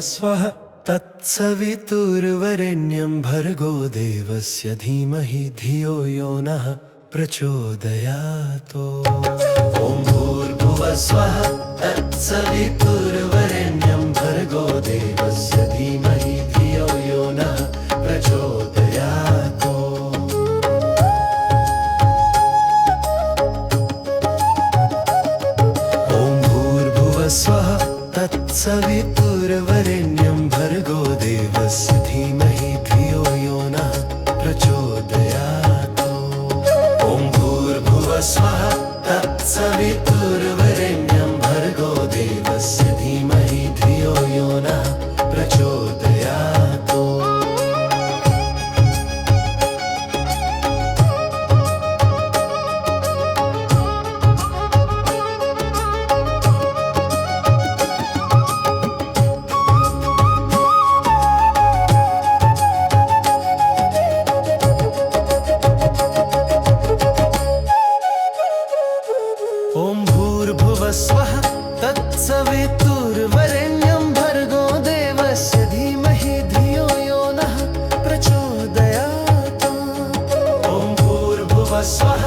स्वः तत्सवितुर्वरेण्यं भर्गो देवस्य धीमहि धियो यो नः प्रचोदयात्। ॐ भूर्भुवः स्वः तत्सवितुर्वरेण्यं भर्गो देवस्य धीमहि धियो यो नः प्रचोदयात्। ॐ भूर्भुवः स्वः तत्सवितुर्वरेण्यं भर्गो देवस्य धीमहि धियो यो नः प्रचोदयात्। ॐ भूर्भुवः स्वः तत्सवितुर्वरेण्यं भर्गो देवस्य धीमहि धियो यो नः प्रचोदयात्। ॐ भूर्भुवः स्वः तत्सवितुर्वरेण्यं भर्गो देवस्य धीमहि धियो यो नः प्रचोदयात्। ॐ भूर्भुवः स्वः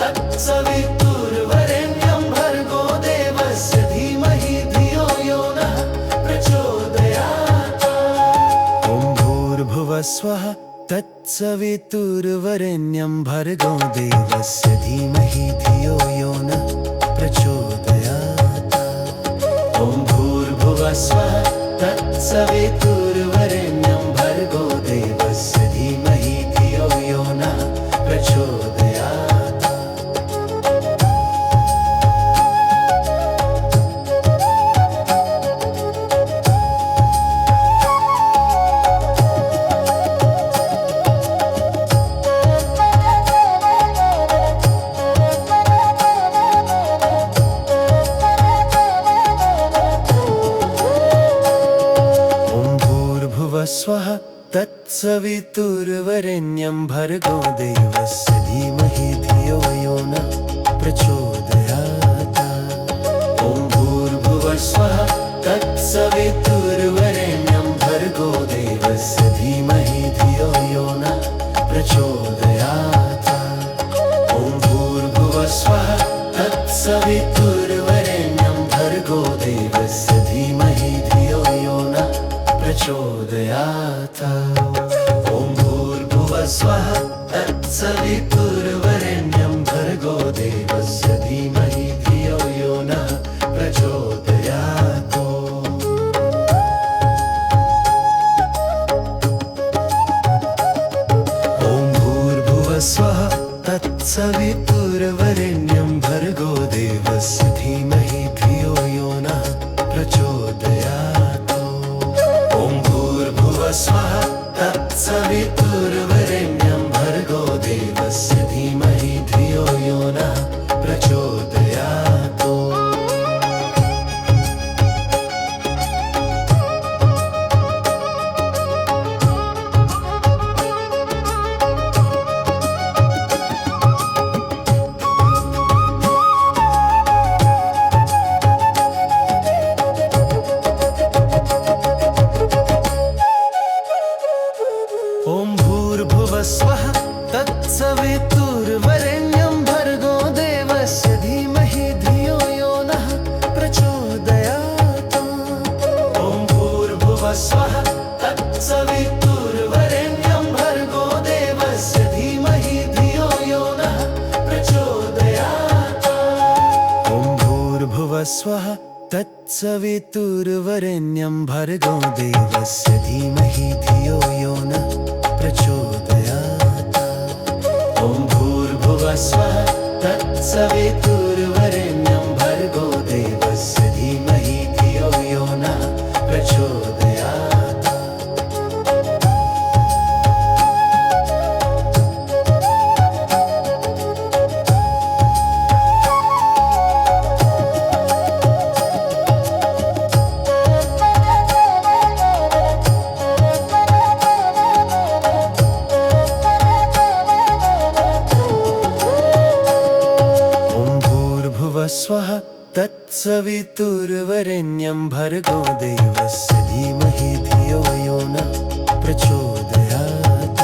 तत्सवितुर्वरेण्यं भर्गो देवस्य धीमहि धियो यो नः प्रचोदयात्। ॐ भूर्भुवः स्वः तत्सवितुर्वरेण्यं भर्गो देवस्य धीमहि धियो यो नः प्रचोदयात्। ॐ भूर्भुवः स्वः तत्सवितुर्वरेण्यं भर्गो देवस्य धीमहि धियो यो नः प्रचोदयात्। स्वः तत्सवितुर्वरेण्यं भर्गो देवस्य धीमहि धियो यो नः प्रचोदयात्। ॐ भूर्भुवः स्वः तत्सवितुर्वरेण्यं भर्गो देवस्य धीमहि धियो यो नः प्रचोदयात्। ॐ भूर्भुवः स्वः तत्सवितुर्वरेण्यं भर्गो देवस्य धीमहि धियो यो नः प्रचोदयात्। ॐ भूर्भुवः स्वः तत्सवितुर्वरेण्यं भर्गो देवस्य धीमहि धियो यो नः प्रचोदयात्। ॐ भूर्भुवः स्वः तत्सवितुर्वरेण्यं भर्गो देवस्य धीमहि धियो यो नः प्रचोदयात्। ॐ भूर्भुवः स्वः तत्सवितुर्वरेण्यं भर्गो देवस्य धीमहि धियो यो नः प्रचोदयात्। ॐ भूर्भुवः स्वः तत्सवितुर्वरेण्यं भर्गो देवस्य धीमहि धियो यो नः प्रचोदयात्। ॐ भूर्भुवः स्वः तत्सवितुर्वरेण्यं भर्गो देवस्य धीमहि धियो यो नः प्रचोदयात्। ॐ भूर्भुवः स्वः तत्सवितुर्वरेण्यं भर्गो देवस्य धीमहि धियो यो नः प्रचोदयात्। ॐ भूर्भुवः स्वः तत्सवितुर्वरेण्यं भर्गो देवस्य धीमहि धियो यो नः प्रचोदयात्। भूर्भुवस्वः तत्सवितुर्वरेण्यं भर्गो देवस्य धीमहि धियो यो नः प्रचोदयात्।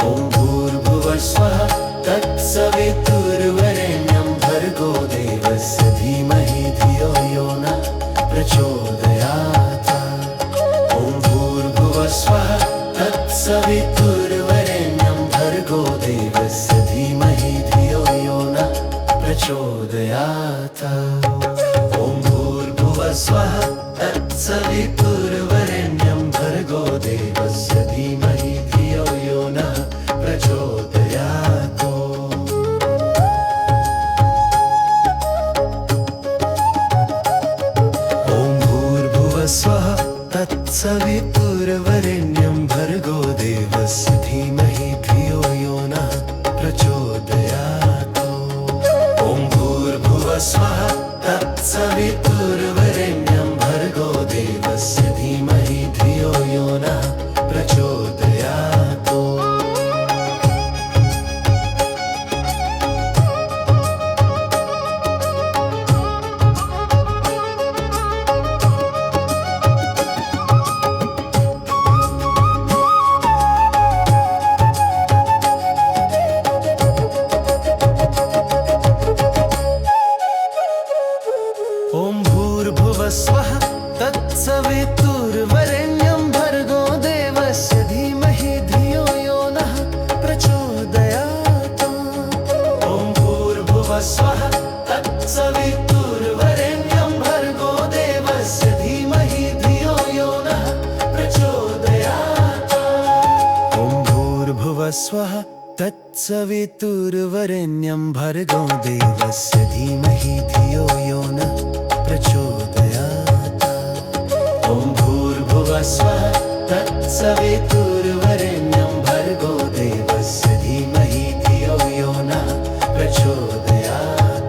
ॐ भूर्भुवस्वः तत्सवितुर्वरेण्यं भर्गो देवस्य धीमहि धियो यो नः प्रचोदयात्। ॐ भूर्भुवस्वः तत्सवितुर्वरेण्यं भर्गो देवस्य धीमहि धियो यो नः प्रचोदयात्। ॐ भूर्भुवस्वः तत्सवितुर्वरेण्यं भर्गो देवस्य धीमहि धियो यो नः प्रचोदयात्। ॐ भूर्भुवस्वः तत्सवितुर्वरेण्यं भर्गो देवस्य धीमहि धियो यो नः प्रचोदयात्। ॐ भूर्भुवस्वः तत्सवितुर्वरेण्यं भर्गो देवस्य धीमहि धियो यो नः प्रचोदयात्। ॐ भूर्भुवस्वः तत्सवितुर्वरेण्यं भर्गो देवस्य धीमहि धियो यो नः प्रचोदयात्। ॐ भूर्भुवस्वः तत्सवितुर्वरेण्यं भर्गो देवस्य धीमहि धियो यो नः प्रचोदयात्। ॐ भूर्भुवस्वः तत्सवितुर्वरेण्यं भर्गो देवस्य धीमहि धियो यो नः प्रचोदयात्। ॐ भूर्भुवस्वः तत्सवितुर्वरेण्यं भर्गो देवस्य धीमहि धियो यो नः प्रचोदयात्।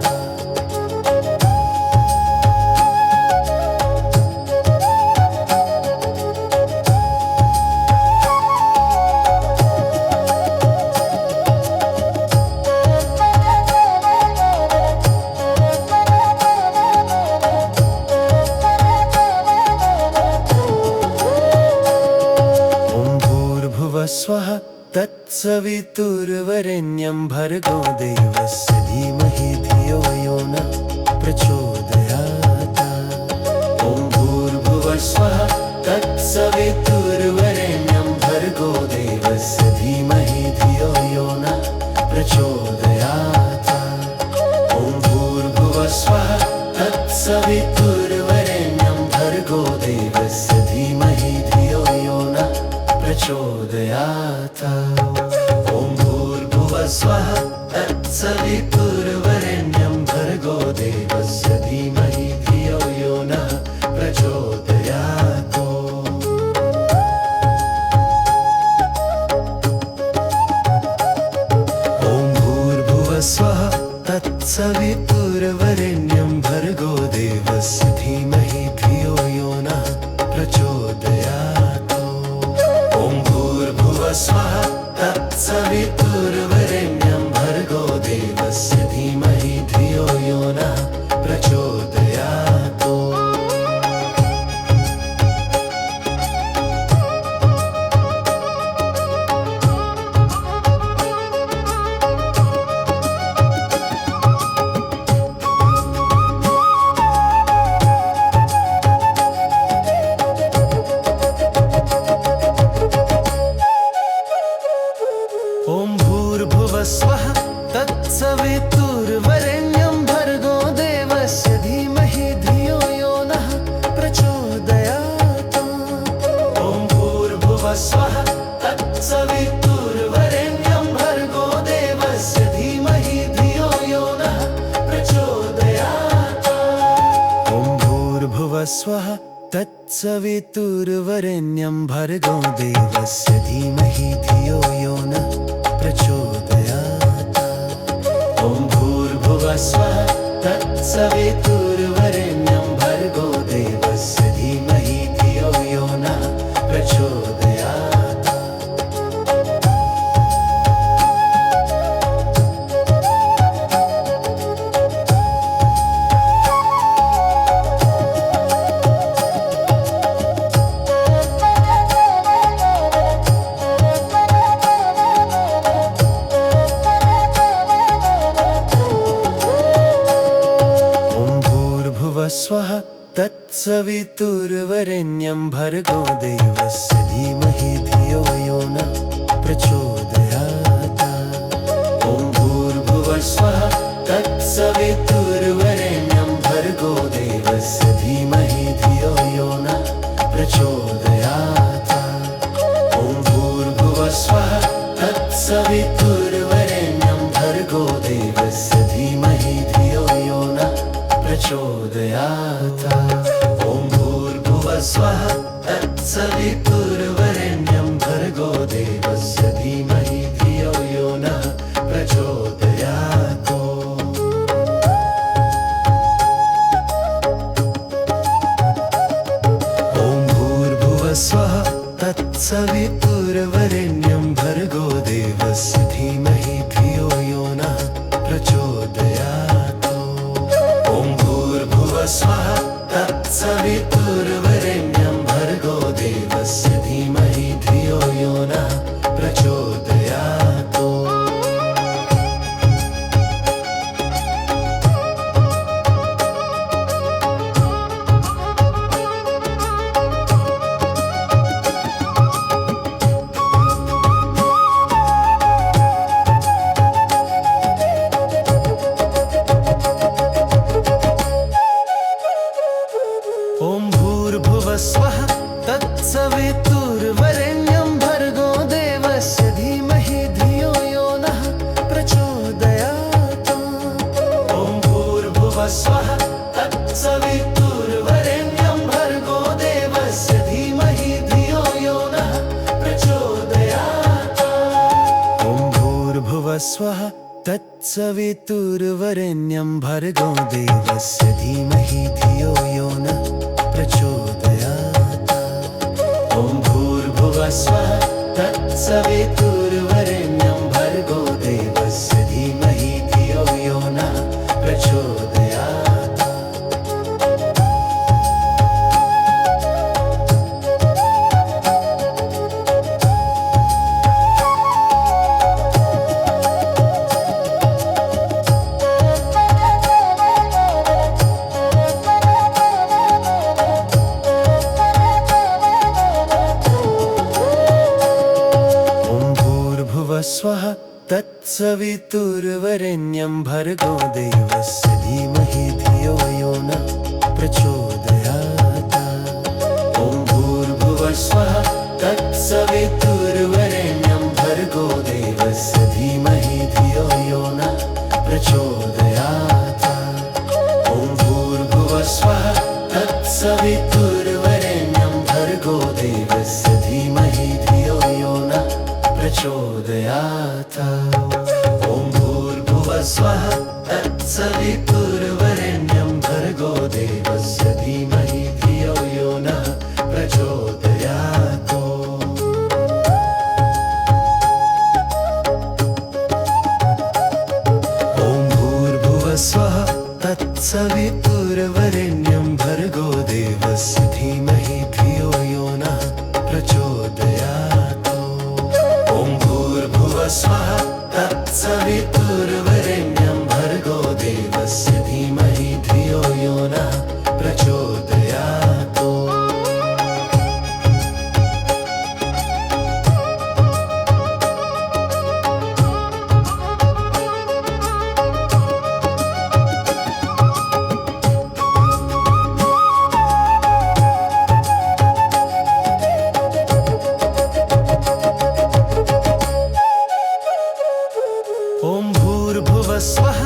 स्वः तत्सवितुर्वरेण्यं भर्गो देवस्य धीमहि धियो यो नः प्रचोदयात्। ॐ भूर्भुवस्वः तत्सवितुर्वरेण्यं भर्गो देवस्य धीमहि धियो यो नः प्रचोदयात्। ॐ भूर्भुवस्वः तत्सवितुर्वरेण्यं भर्गो देवस्य धीमहि धियो यो नः प्रचोदयात्। ॐ भूर्भुवस्वः तत्सवितुर्वरेण्यं भर्गो देवस्य धीमहि धियो यो नः प्रचोदयात्। ॐ भूर्भुवस्वः तत्सवितुर्वरेण्यं भर्गो देवस्य धीमहि धियो यो नः प्रचोदयात्। ॐ भूर्भुवस्वः तत्सवितुर्वरेण्यं भर्गो देवस्य धीमहि धियो यो नः प्रचोदयात्। ॐ भूर्भुवस्वः तत्सवितुर्वरेण्यं भर्गो देवस्य धीमहि धियो यो नः प्रचोदयात्। ॐ भूर्भुवस्वः तत्सवितुर्वरेण्यं भर्गो देवस्य धीमहि धियो यो नः प्रचोदयात्। ॐ भूर्भुवस्वः तत्सवितुर्वरेण्यं भर्गो देवस्य धीमहि धियो यो नः प्रचोदयात्। ॐ भूर्भुवस्वः तत्सवितुर्वरेण्यं भर्गो देवस्य धीमहि धियो यो नः प्रचोदयात्। ॐ भूर्भुवस्वः तत्सवितुर्वरेण्यं भर्गो देवस्य धीमहि धियो यो नः प्रचोदयात्। ॐ भूर्भुवस्वः तत्सवितुर्वरेण्यं भर्गो देवस्य धीमहि धियो यो नः प्रचोदयात्। ॐ भूर्भुवस्वः तत्सवितुर्वरेण्यं भर्गो देवस्य धीमहि धियो यो नः प्रचोदयात्। ॐ भूर्भुवस्वः तत्सवितुर्वरेण्यं भर्गो देवस्य धीमहि धियो यो नः प्रचोदयात्। ॐ भूर्भुवस्वः तत्सवितुर्वरेण्यं भर्गो देवस्य धीमहि धियो यो नः प्रचोदयात्। ॐ भूर्भुवस्वः तत्सवितुर्वरेण्यं भर्गो देवस्य धीमहि धियो यो नः प्रचोदयात्। ॐ भूर्भुवस्वः तत्सवितुर्वरेण्यं भर्गो देवस्य धीमहि धियो यो नः प्रचोदयात्। ॐ भूर्भुवस्वः तत्सवितुर्वरेण्यं भर्गो देवस्य धीमहि धियो यो नः प्रचोदयात्। ॐ भूर्भुवस्वः तत्सवितुर्वरेण्यं भर्गो देवस्य धीमहि धियो यो नः प्रचोदयात्। ॐ भूर्भुवस्वः तत्सवितुर्वरेण्यं भर्गो देवस्य धीमहि धियो यो नः प्रचोदयात्। स्वः तत्सवितुर्वरेण्यं भर्गो देवस्य धीमहि धियो यो नः प्रचोदयात्। ॐ भूर्भुवस्वः तत्सवितुर्वरेण्यं भर्गो देवस्य धीमहि धियो यो नः प्रचोदयात्। ॐ भूर्भुवस्वः तत्सवितुर्वरेण्यं भर्गो देवस्य धीमहि धियो यो नः प्रचोदयात्। ॐ भूर्भुवस्वः तत्सवितुर्वरेण्यं भर्गो देवस्य धीमहि धियो यो नः प्रचोदयात्। ॐ भूर्भुवस्वः तत्सवितुर्वरेण्यं भर्गो देवस्य धीमहि धियो यो नः प्रचोदयात्। ॐ भूर्भुवस्वः तत्सवितुर्वरेण्यं भर्गो देवस्य धीमहि धियो यो नः प्रचोदयात्। ॐ भूर्भुवस्वः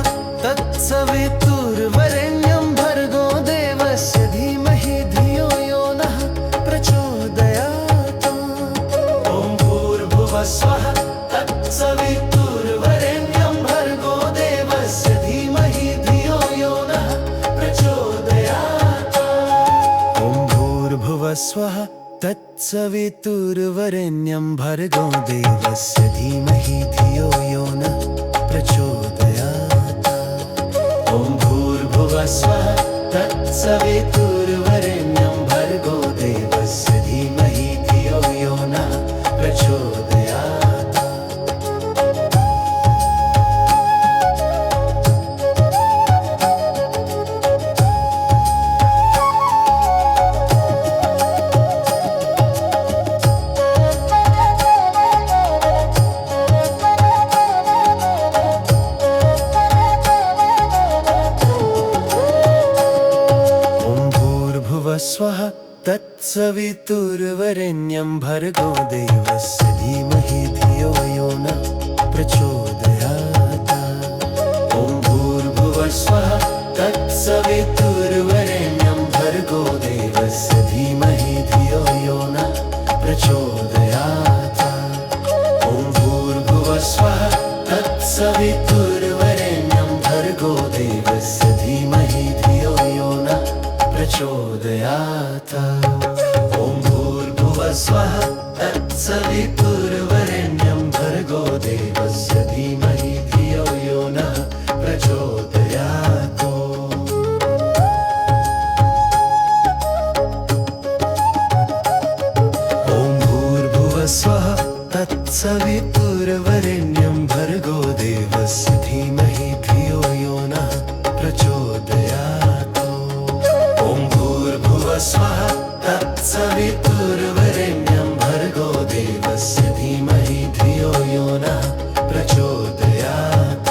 तत्सवितुर्वरेण्यं भर्गो देवस्य धीमहि धियो यो नः प्रचोदयात्। ॐ भूर्भुवस्वः तत्सवितुर्वरेण्यं भर्गो देवस्य धीमहि धियो यो नः प्रचोदयात्। ॐ भूर्भुवस्वः तत्सवितुर्वरेण्यं भर्गो देवस्य धीमहि धियो यो नः प्रचोदयात्। ॐ भूर्भुवस्वः तत्सवितुर्वरेण्यं भर्गो देवस्य धीमहि धियो यो नः प्रचोदयात्। भूर्भुवस्वः तत्सवितुर्वरेण्यं भर्गो देवस्य धीमहि धियो यो नः प्रचोदयात्। ॐ भूर्भुवस्वः तत्सवितुर्वरेण्यं भर्गो देवस्य धीमहि धियो यो नः प्रचोदयात्। ॐ भूर्भुवस्वः तत्सवितुर्वरेण्यं भर्गो देवस्य धीमहि धियो यो नः प्रचोदयात्। ॐ भूर्भुवस्वः तत्सवितुर्वरेण्यं भर्गो देवस्य धीमहि धियो यो नः प्रचोदयात्। ॐ भूर्भुवस्वः तत्सवितुर्वरेण्यं भर्गो देवस्य धीमहि धियो यो नः प्रचोदयात्। ॐ भूर्भुवस्वः तत्सवितुर्वरेण्यं भर्गो देवस्य धीमहि धियो यो नः प्रचोदयात्।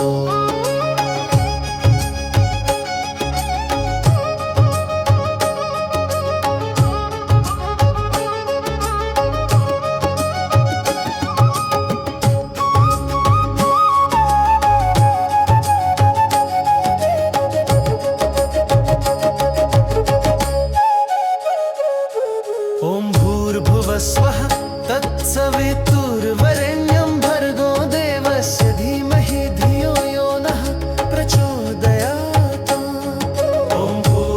ॐ भूर्भुवस्वः तत्सवितुर्वरेण्यं भर्गो देवस्य धीमहि धियो यो नः प्रचोदयात्। ॐ भूर्भुवस्वः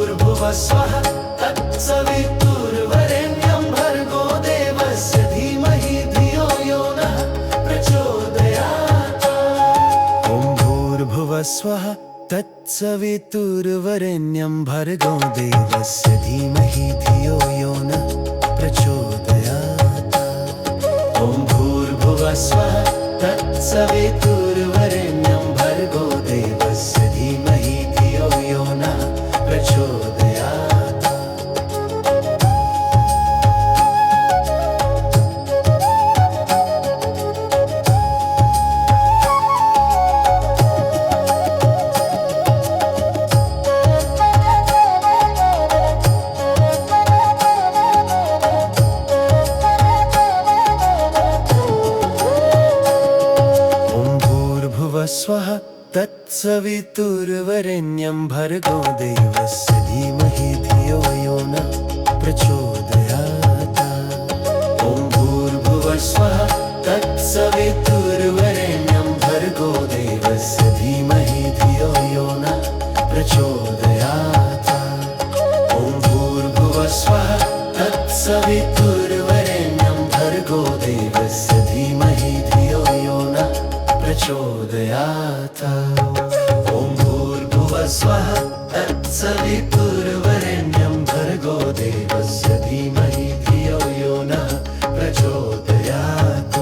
तत्सवितुर्वरेण्यं भर्गो देवस्य धीमहि धियो यो नः प्रचोदयात्। ॐ भूर्भुवस्वः तत्सवितुर्वरेण्यं भर्गो देवस्य धीमहि धियो यो नः प्रचोदयात्। ॐ भूर्भुवस्वः तत्सवितुर्वरेण्यं भर्गो देवस्य धीमहि धियो यो नः प्रचोदयात्। स्वः तत्सवितुर्वरेण्यं भर्गो देवस्य धीमहि धियो यो नः प्रचोदयात्। ॐ भूर्भुवस्वः तत्सवितुर्वरेण्यं भर्गो देवस्य धीमहि धियो यो नः प्रचोदयात्। ॐ भूर्भुवस्वः तत्सवितुर्वरेण्यं भर्गो देवस्य धीमहि धियो यो नः प्रचोदयात्। ॐ भूर्भुवस्वः तत्सवितुर्वरेण्यं भर्गो देवस्य धीमहि धियो यो नः प्रचोदयात्।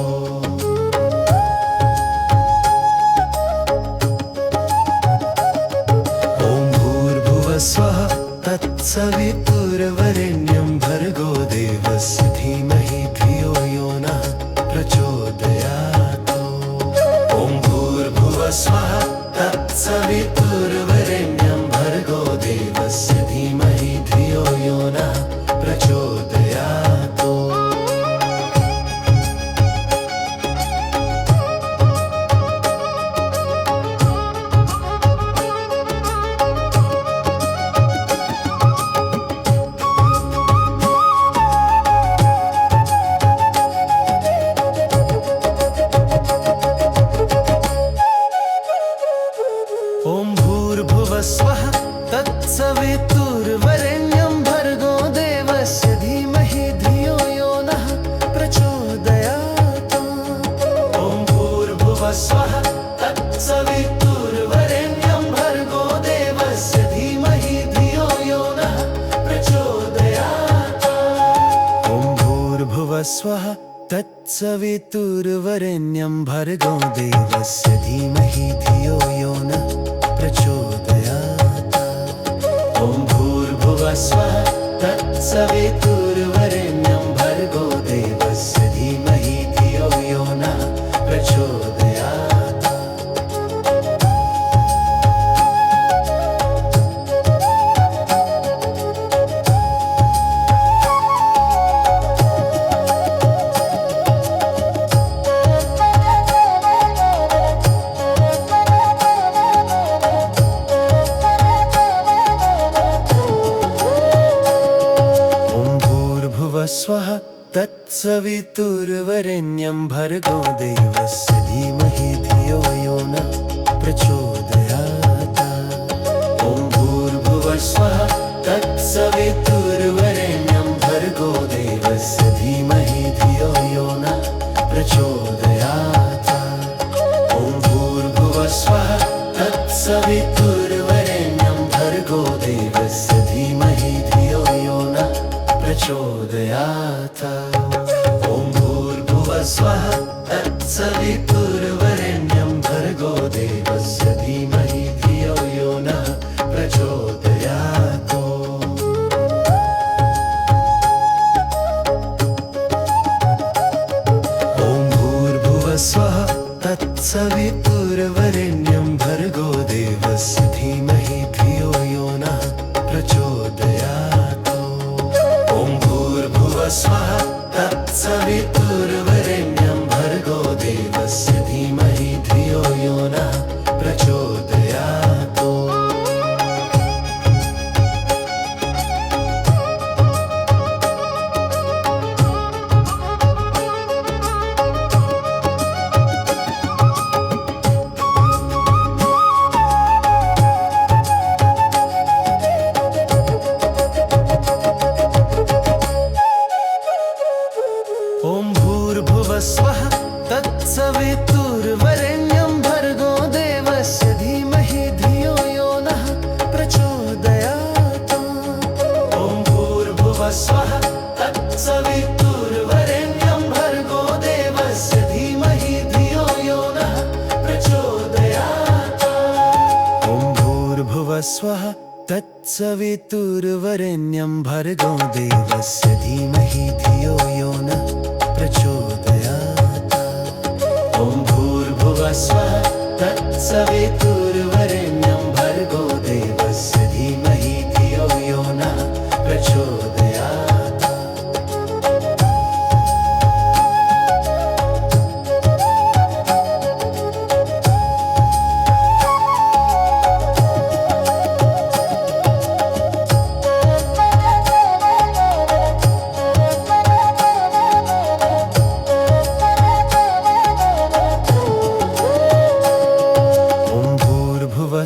ॐ भूर्भुवस्वः तत्सवितुर्वरेण्यं भर्गो देवस्य धीमहि धियो यो नः प्रचोदयात्। ॐ भूर्भुवस्वः तत्सवितुर्वरेण्यं भर्गो देवस्य धीमहि धियो यो नः प्रचोदयात्। ॐ भूर्भुवस्वः तत्सवितुर्वरेण्यं भर्गो देवस्य धीमहि धियो यो नः प्रचोदयात्। ॐ भूर्भुवस्वः तत्सवितुर्वरेण्यं भर्गो देवस्य धीमहि धियो यो नः प्रचोदयात्। ॐ भूर्भुवस्वः तत्सवितुर्वरेण्यं भर्गो देवस्य धीमहि धियो यो नः प्रचोदयात्। ॐ भूर्भुवस्वः तत्सवितुर्वरेण्यं भर्गो देवस्य धीमहि धियो यो नः प्रचोदयात्। ॐ तत्सवितुर्वरेण्यं भर्गो देवस्य धीमहि धियो यो नः प्रचोदयात्। ॐ भूर्भुवः स्वः तत्सवितुर्वरेण्यं भर्गो देवस्य धीमहि धियो यो नः प्रचोदयात्। ॐ भूर्भुवः स्वः तत्सवितुर्वरेण्यं भर्गो देवस्य धीमहि धियो यो नः प्रचोदयात्। ॐ भूर्भुवः स्वः तत्सवितुर्वरेण्यं भर्गो देवस्य धीमहि धियो यो नः प्रचोदयात्। ॐ भूर्भुवः स्वः तत्सवितुर्वरेण्यं भर्गो देवस्य धीमहि धियो यो नः प्रचोदयात्। ॐ भूर्भुवः स्वः तत्सवितुर्वरेण्यं भर्गो देवस्य धीमहि धियो यो नः प्रचोदयात्। ॐ भूर्भुवः स्वः तत्सवितुर्वरेण्यं भर्गो देवस्य धीमहि धियो यो नः प्रचोदयात्। ॐ भूर्भुवः स्वः तत्सवितुर्वरेण्यं भर्गो देवस्य धीमहि धियो यो नः प्रचोदयात्। ॐ भूर्भुवः स्वः तत्सवितुर्वरेण्यं भर्गो देवस्य धीमहि धियो यो नः प्रचोदयात्। ॐ भूर्भुवः स्वः तत्सवितुर्वरेण्यं भर्गो देवस्य धीमहि धियो यो नः प्रचोदयात्।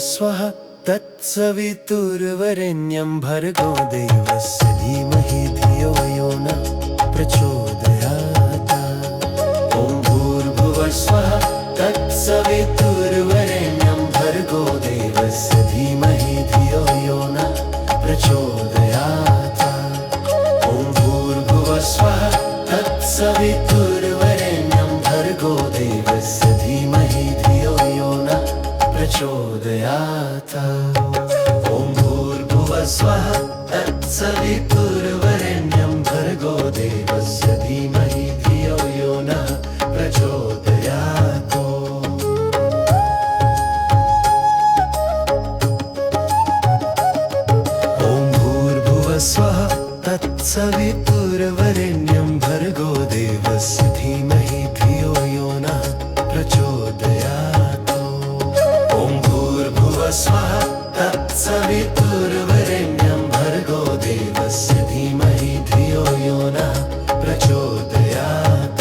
स्वः तत्सवितुर्वरेण्यं भर्गो देवस्य धीमहि धियो यो नः प्रचोदयात्। ॐ भूर्भुवः स्वः तत्सवितुर्वरेण्यं भर्गो देवस्य धीमहि धियो यो नः प्रचोदयात्। ॐ भूर्भुवः स्वः तत्सवितुर्वरेण्यं भर्गो देवस्य धीमहि धियो यो नः प्रचोदयात्। ॐ भूर्भुवः स्वः तत्सवितुर्वरेण्यं भर्गो देवस्य धीमहि धियो यो नः प्रचोदयात्। ॐ भूर्भुवः स्वः तत्सवितुर्वरेण्यं भर्गो देवस्य धीमहि धियो यो नः प्रचोदयात्। ॐ भूर्भुवः स्वः तत्सवितुर्वरेण्यं भर्गो देवस्य धीमहि धियो यो नः प्रचोदयात्।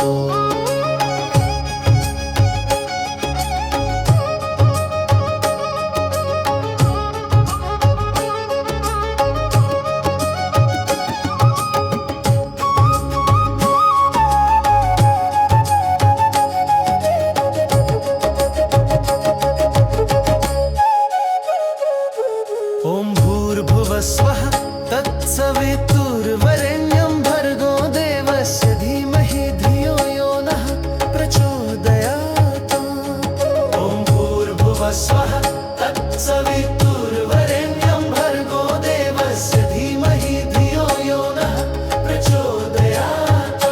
ॐ भूर्भुवः स्वः तत्सवितुर्वरेण्यं भर्गो देवस्य धीमहि धियो यो नः प्रचोदयात्। ॐ भूर्भुवः स्वः तत्सवितुर्वरेण्यं भर्गो देवस्य धीमहि धियो यो नः प्रचोदयात्।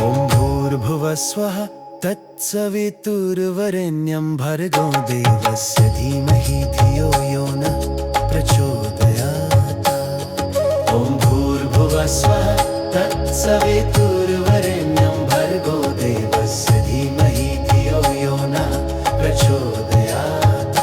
ॐ भूर्भुवः स्वः तत्सवितुर्वरेण्यं भर्गो देवस्य धीमहि धियो यो नः प्रचोदयात्। ॐ भूर्भुवः स्वः तत्सवितुर्वरेण्यं भर्गो देवस्य धीमहि धियो यो नः प्रचोदयात्।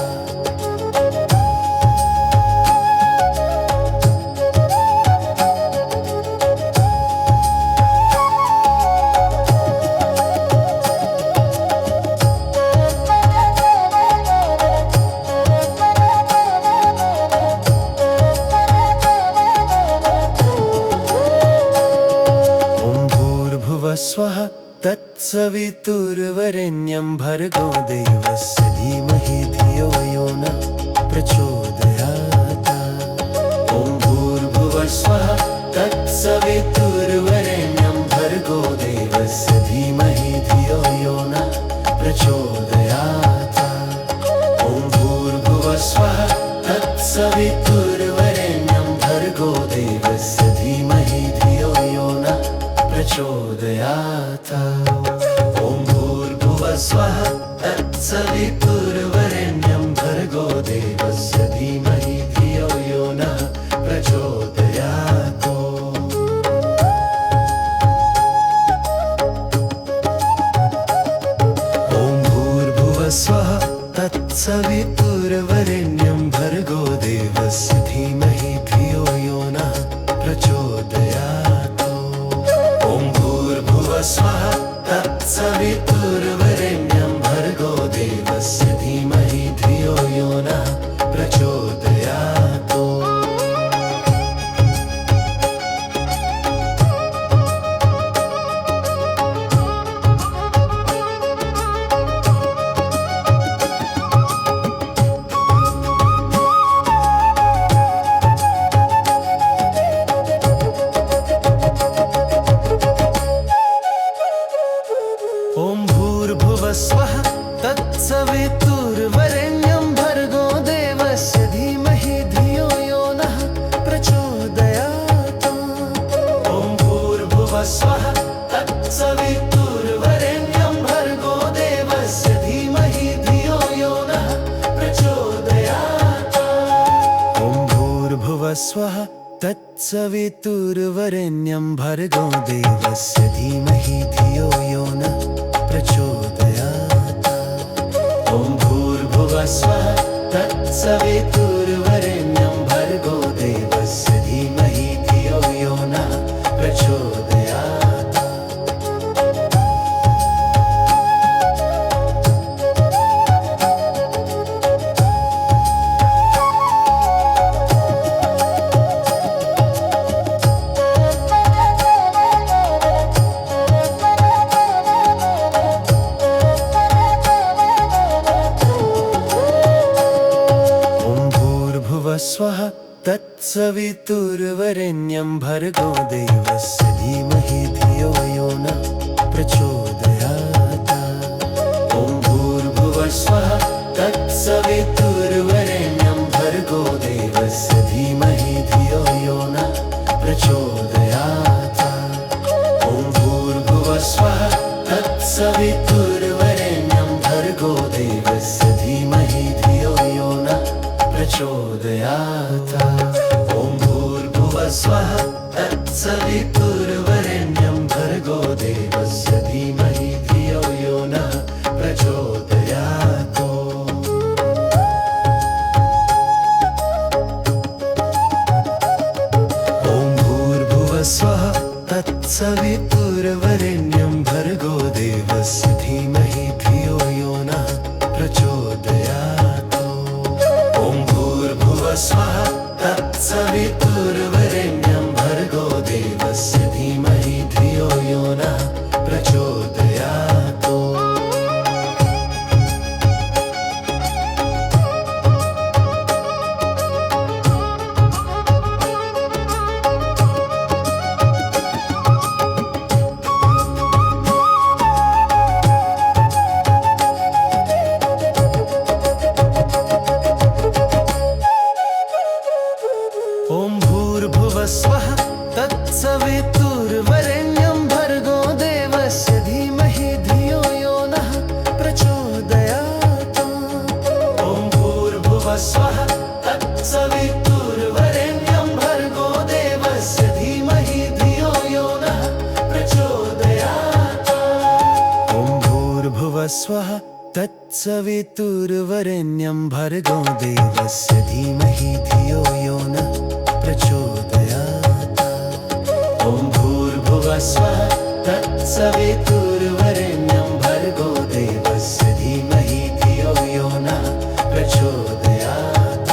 तत्सवितुर्वरेण्यं भर्गो देवस्य धीमहि धियो यो नः प्रचोदयात्। ॐ भूर्भुवः स्वः तत्सवितुर्वरेण्यं भर्गो देवस्य धीमहि धियो यो नः प्रचोदयात्। ॐ भूर्भुवः स्वः तत्सवितुर्वरेण्यं भर्गो देवस्य धीमहि धियो यो नः प्रचोदयात्। ॐ भूर्भुवः स्वः तत्सवितुर्वरेण्यं भर्गो देवस्य धीमहि धियो यो नः प्रचोदयात्। ॐ भूर्भुवः स्वः तत्सवितुर्वरेण्यं भर्गो देवस्य धीमहि धियो यो नः प्रचोदयात्। ॐ भूर्भुवः स्वः तत्सवितुर्वरेण्यं भर्गो देवस्य धीमहि धियो यो नः प्रचोदयात्। ॐ भूर्भुवः स्वः तत्सवितुर्वरेण्यं भर्गो देवस्य धीमहि धियो यो नः प्रचोदयात्। ॐ भूर्भुवः स्वः तत्सवितुर्वरेण्यं भर्गो देवस्य धीमहि धियो यो नः प्रचोदयात्। ॐ भूर्भुवः स्वः तत्सवितुर्वरेण्यं भर्गो देवस्य धीमहि धियो यो नः प्रचोदयात्। ॐ भूर्भुवः स्वः तत्सवितुर्वरेण्यं भर्गो देवस्य धीमहि धियो यो नः प्रचोदयात्। स्वः तत्सवितुर्वरेण्यं भर्गो देवस्य धीमहि धियो यो नः प्रचोदयात्। ॐ भूर्भुवः स्वः तत्सवितुर्वरेण्यं भर्गो देवस्य धीमहि धियो यो नः प्रचोदयात्। ॐ भूर्भुवः स्वः तत्सवितुर्वरेण्यं भर्गो देवस्य धीमहि धियो यो नः प्रचोदयात्। ॐ भूर्भुवः स्वः तत्सवितुर्वरेण्यं भर्गो देवस्य धीमहि धियो यो नः प्रचोदयात्। ॐ भूर्भुवः स्वः तत्सवितुर्वरेण्यं भर्गो देवस्य धीमहि धियो यो नः प्रचोदयात्। ॐ भूर्भुवः स्वः तत्सवितुर्वरेण्यं भर्गो देवस्य धीमहि धियो यो नः प्रचोदयात्। ॐ भूर्भुवः स्वः तत्सवितुर्वरेण्यं भर्गो देवस्य धीमहि धियो यो नः प्रचोदयात्। ॐ भूर्भुवः स्वः तत्सवितुर्वरेण्यं भर्गो देवस्य धीमहि धियो यो नः प्रचोदयात्। ॐ भूर्भुवः स्वः तत्सवितुर्वरेण्यं भर्गो देवस्य धीमहि धियो यो नः प्रचोदयात्। ॐ भूर्भुवः स्वः तत्सवितुर्वरेण्यं भर्गो देवस्य धीमहि धियो यो नः प्रचोदयात्।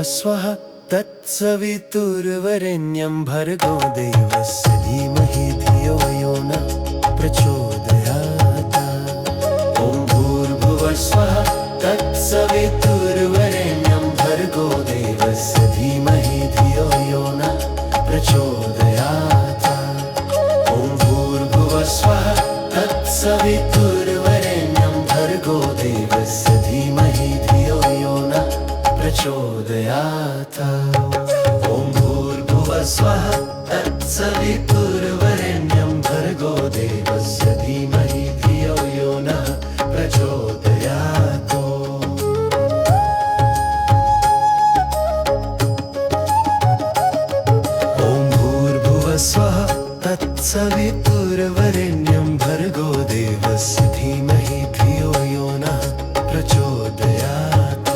स्वः तत्सवितुर्वरेण्यं भर्गो देवस्य धीमहि धियो यो नः प्रचोदयात्। ॐ भूर्भुवः स्वः तत्सवितुर्वरेण्यं भर्गो देवस्य धीमहि धियो यो नः प्रचोदयात्। ॐ भूर्भुवः स्वः तत्सवितुर्वरेण्यं भर्गो देवस्य धीमहि धियो यो नः प्रचोदयात्। ॐ भूर्भुवः स्वः तत्सवितुर्वरेण्यं भर्गो देवस्य धीमहि धियो यो नः प्रचोदयात्। ॐ भूर्भुवः स्वः तत्सवितुर्वरेण्यं भर्गो देवस्य धीमहि धियो यो नः प्रचोदयात्।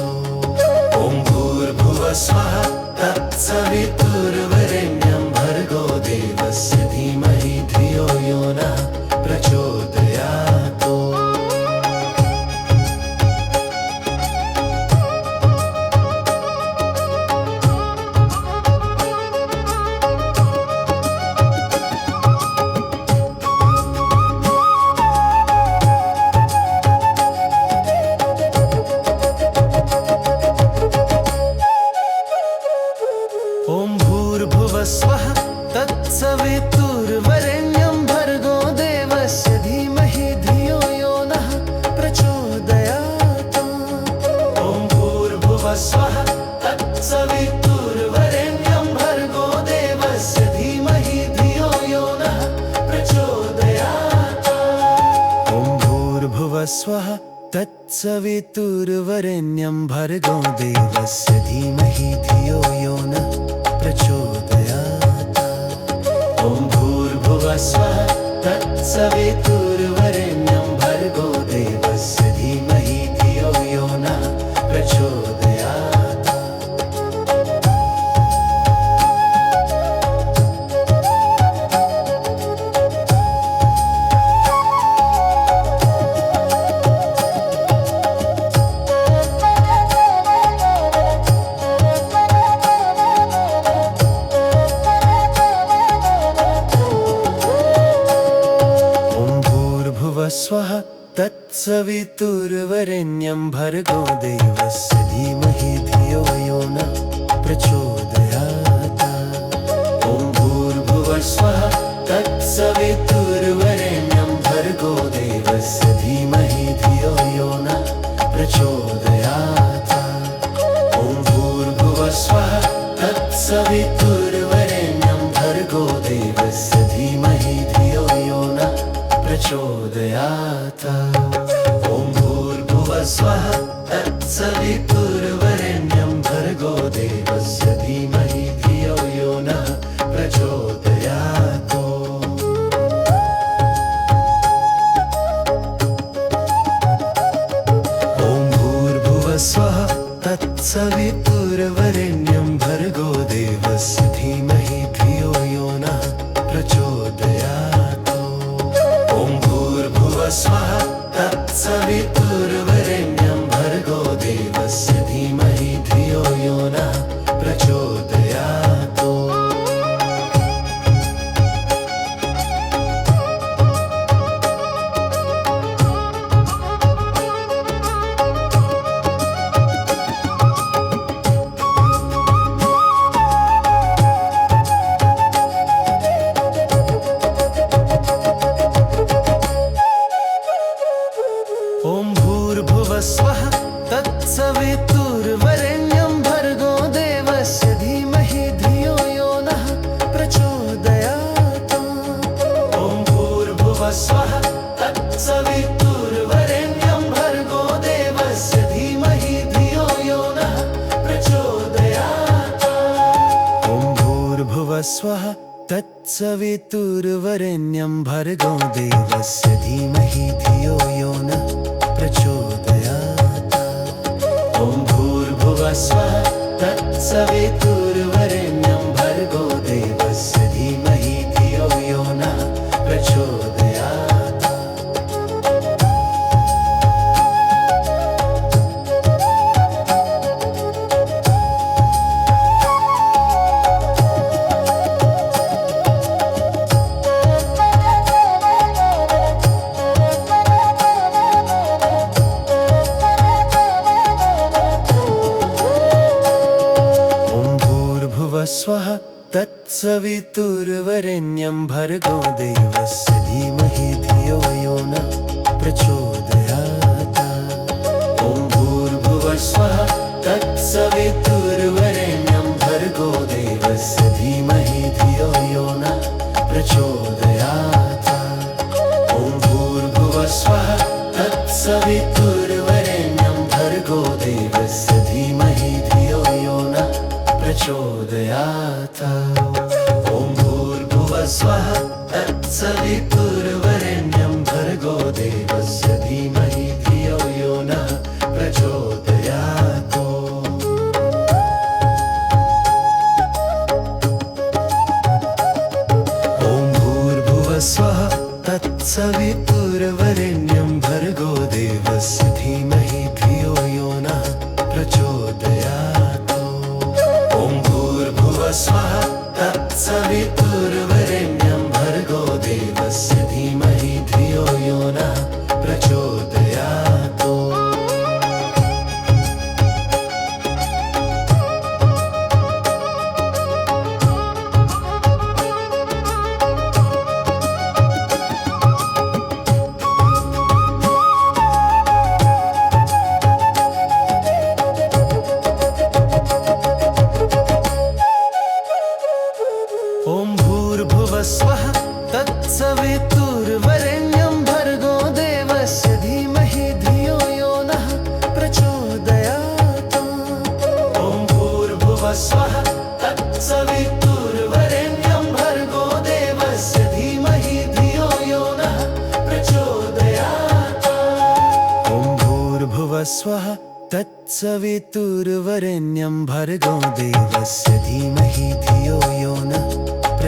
ॐ भूर्भुवः स्वः तत्सवितुर्वरेण्यं भर्गो देवस्य धीमहि धियो यो नः प्रचोदयात्। ॐ भूर्भुवः स्वः तत्सवितुर्वरेण्यं भर्गो देवस्य धीमहि धियो यो नः प्रचोदयात्। ॐ भूर्भुवः स्वः तत्सवितुर्वरेण्यं भर्गो देवस्य धीमहि धियो यो नः प्रचोदयात्। ॐ भूर्भुवः स्वः तत्सवितुर्वरेण्यं भर्गो देवस्य धीमहि धियो यो नः प्रचोदयात्। ॐ भूर्भुवः स्वः तत्सवितुर्वरेण्यं भर्गो देवस्य धीमहि धियो यो नः प्रचोदयात्। स्वः तत्सवितुर्वरेण्यं भर्गो देवस्य धीमहि धियो यो नः प्रचोदयात्। ॐ भूर्भुवः स्वः तत्सवितुर्वरेण्यं भर्गो देवस्य धीमहि धियो यो नः प्रचोदयात्। ॐ भूर्भुवः स्वः तत्सवितुर्वरेण्यं भर्गो देवस्य धीमहि धियो यो नः प्रचोदयात्। ॐ भूर्भुवः स्वः तत्सवितुर्वरेण्यं भर्गो देवस्य धीमहि धियो यो नः प्रचोदयात्। ॐ भूर्भुवः स्वः तत्सवितुर्वरेण्यं भर्गो देवस्य धीमहि धियो यो नः प्रचोदयात्। ॐ भूर्भुवः स्वः तत्सवितुर्वरेण्यं भर्गो देवस्य धीमहि धियो यो नः प्रचोदयात्। ॐ भूर्भुवः स्वः तत्सवितुर्वरेण्यं भर्गो देवस्य धीमहि धियो यो नः प्रचोदयात्। ॐ भूर्भुवः स्वः तत्सवितुर्वरेण्यं भर्गो देवस्य धीमहि धियो यो नः प्रचोदयात्। ॐ भूर्भुवः स्वः तत्सवितुर्वरेण्यं भर्गो देवस्य धीमहि धियो यो नः प्रचोदयात्। ॐ भूर्भुवः स्वः तत्सवितुर्वरेण्यं भर्गो देवस्य धीमहि धियो यो नः प्रचोदयात्। ॐ स्वः तत्सवितुर्वरेण्यं भर्गो देवस्य धीमहि धियो यो नः प्रचोदयात्। ॐ भूर्भुवः स्वः तत्सवितुर्वरेण्यं भर्गो देवस्य धीमहि धियो यो नः प्रचोदयात्। ॐ भूर्भुवः स्वः तत्सवितुर्वरेण्यं भर्गो देवस्य धीमहि धियो यो नः प्रचोदयात्। ॐ भूर्भुवः स्वः तत्सवितुर्वरेण्यं भर्गो देवस्य धीमहि धियो यो नः प्रचोदयात्। ॐ भूर्भुवः स्वः तत्सवितुर्वरेण्यं भर्गो देवस्य धीमहि धियो यो नः प्रचोदयात्। ॐ भूर्भुवः स्वः तत्सवितुर्वरेण्यं भर्गो देवस्य धीमहि धियो यो नः प्रचोदयात्। ॐ भूर्भुवः स्वः तत्सवितुर्वरेण्यं भर्गो देवस्य धीमहि धियो यो नः प्रचोदयात्। ॐ भूर्भुवः स्वः तत्सवितुर्वरेण्यं भर्गो देवस्य धीमहि धियो यो नः प्रचोदयात्। ॐ भूर्भुवः स्वः तत्सवितुर्वरेण्यं भर्गो देवस्य धीमहि धियो यो नः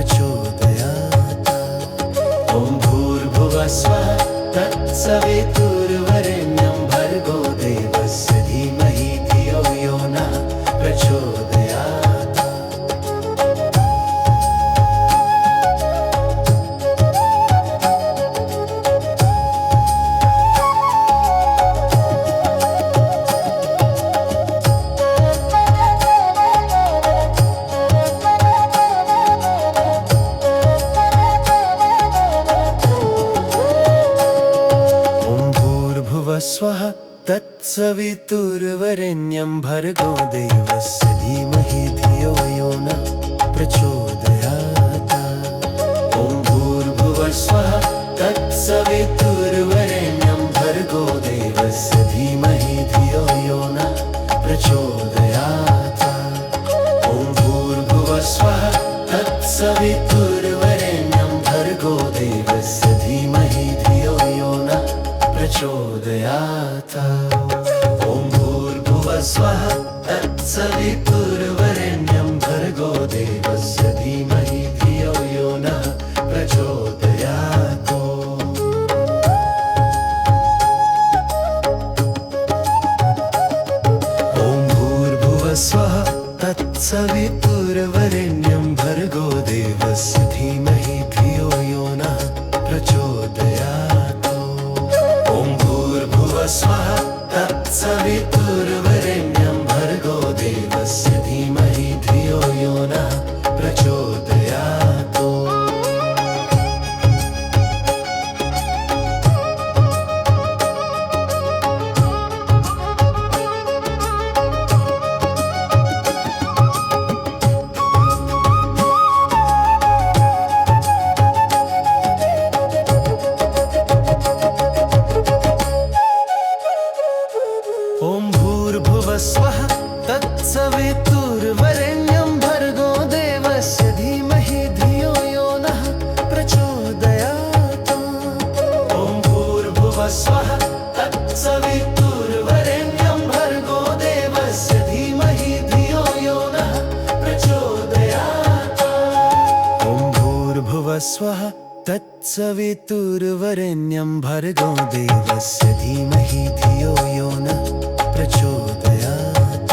प्रचोदयात्। ॐ भूर्भुवः स्वः तत्सवितुर्वरेण्यं भर्गो देवस्य धीमहि धियो यो नः प्रचोदयात्। स्वः तत्सवितुर्वरेण्यं भर्गो देवस्य धीमहि धियो यो नः प्रचोदयात्। ॐ भूर्भुवः स्वः तत्सवितुर्वरेण्यं भर्गो देवस्य धीमहि धियो यो नः प्रचोदयात्। ॐ भूर्भुवः स्वः तत्सवितुर्वरेण्यं भर्गो देवस्य धीमहि धियो यो नः प्रचोदयात्। ॐ भूर्भुवः स्वः तत्सवितुर्वरेण्यं भर्गो देवस्य धीमहि धियो यो नः प्रचोदयात्। ॐ भूर्भुवः स्वः तत्सवितुर्वरेण्यं भर्गो देवस्य धीमहि धियो यो नः प्रचोदयात्। ॐ भूर्भुवः स्वः तत्सवितुर्वरेण्यं भर्गो देवस्य धीमहि धियो यो नः प्रचोदयात्। ॐ भूर्भुवः स्वः तत्सवितुर्वरेण्यं भर्गो देवस्य धीमहि धियो यो नः प्रचोदयात्। ॐ भूर्भुवः स्वः तत्सवितुर्वरेण्यं भर्गो देवस्य धीमहि धियो यो नः प्रचोदयात्। ॐ भूर्भुवः स्वः तत्सवितुर्वरेण्यं भर्गो देवस्य धीमहि धियो यो नः प्रचोदयात्।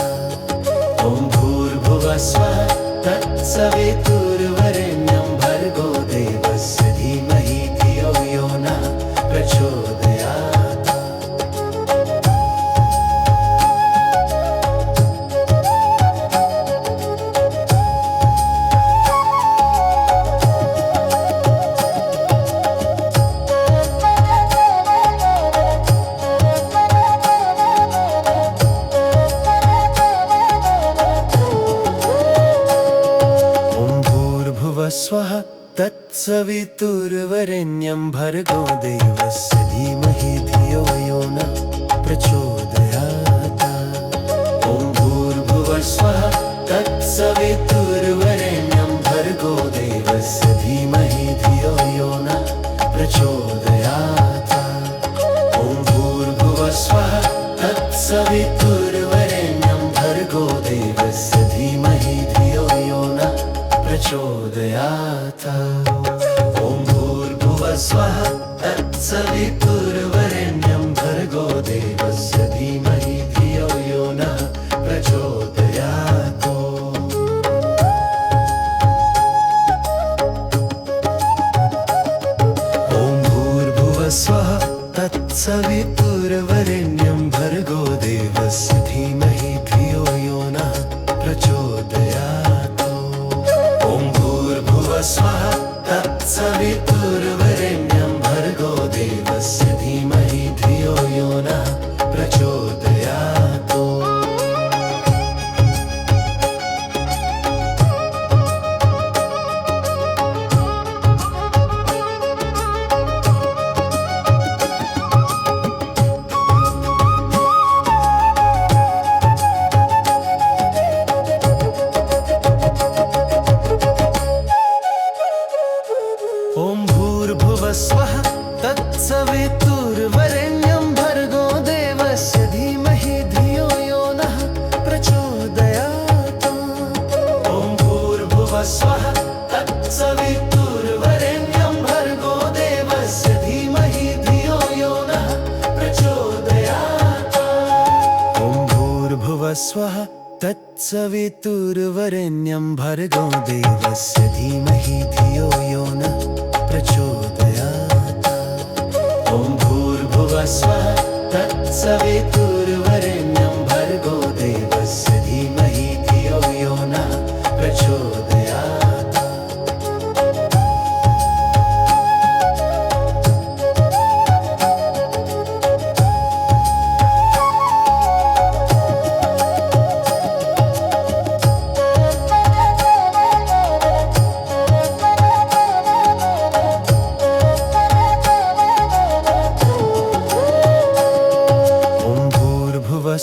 ॐ भूर्भुवः स्वः तत्सवितुर्वरेण्यं भर्गो देवस्य धीमहि धियो यो नः प्रचोदयात्। ॐ स्वः तत्सवितुर्वरेण्यं भर्गो देवस्य धीमहि धियो यो नः प्रचोदयात्। ॐ भूर्भुवः स्वः तत्सवितुर्वरेण्यं भर्गो देवस्य धीमहि धियो यो नः प्रचोदयात्। ॐ भूर्भुवः स्वः तत्सवितुर्वरेण्यं भर्गो देवस्य धीमहि धियो यो नः प्रचोदयात्। ॐ भूर्भुवः स्वः तत्सवितुर्वरेण्यं भर्गो देवस्य धीमहि धियो यो नः प्रचोदयात्। ॐ भूर्भुवः स्वः तत्सवितुर्वरेण्यं भर्गो देवस्य धीमहि धियो यो नः प्रचोदयात्। ॐ भूर्भुवः स्वः तत्सवितुर्वरेण्यं भर्गो देवस्य धीमहि धियो यो नः प्रचोदयात्। ॐ भूर्भुवः स्वः तत्सवितुर्वरेण्यं भर्गो देवस्य धीमहि धियो यो नः प्रचोदयात्। ॐ भूर्भुवः स्वः तत्सवितुर्वरेण्यं भर्गो देवस्य धीमहि धियो यो नः प्रचोदयात्। ॐ भूर्भुवः स्वः तत्सवितुर्वरेण्यं भर्गो देवस्य धीमहि धियो यो नः प्रचोदयात्। ॐ भूर्भुवः स्वः तत्सवितुर्वरेण्यं भर्गो देवस्य धीमहि धियो यो नः प्रचोदयात्।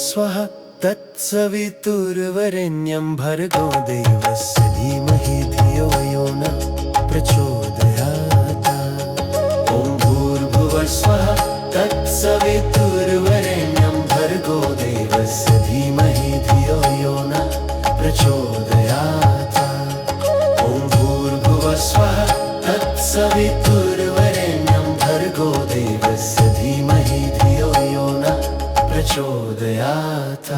स्वः तत्सवितुर्वरेण्यं भर्गो देवस्य धीमहि धियो यो नः प्रचोदयात्। ॐ भूर्भुवः स्वः तत्सवितुर्वरेण्यं भर्गो देवस्य धीमहि धियो यो नः प्रचोदयात्। ॐ भूर्भुवः स्वः तत्सवितुर्वरेण्यं भर्गो देवस्य धीमहि धियो यो नः प्रचोदयात्।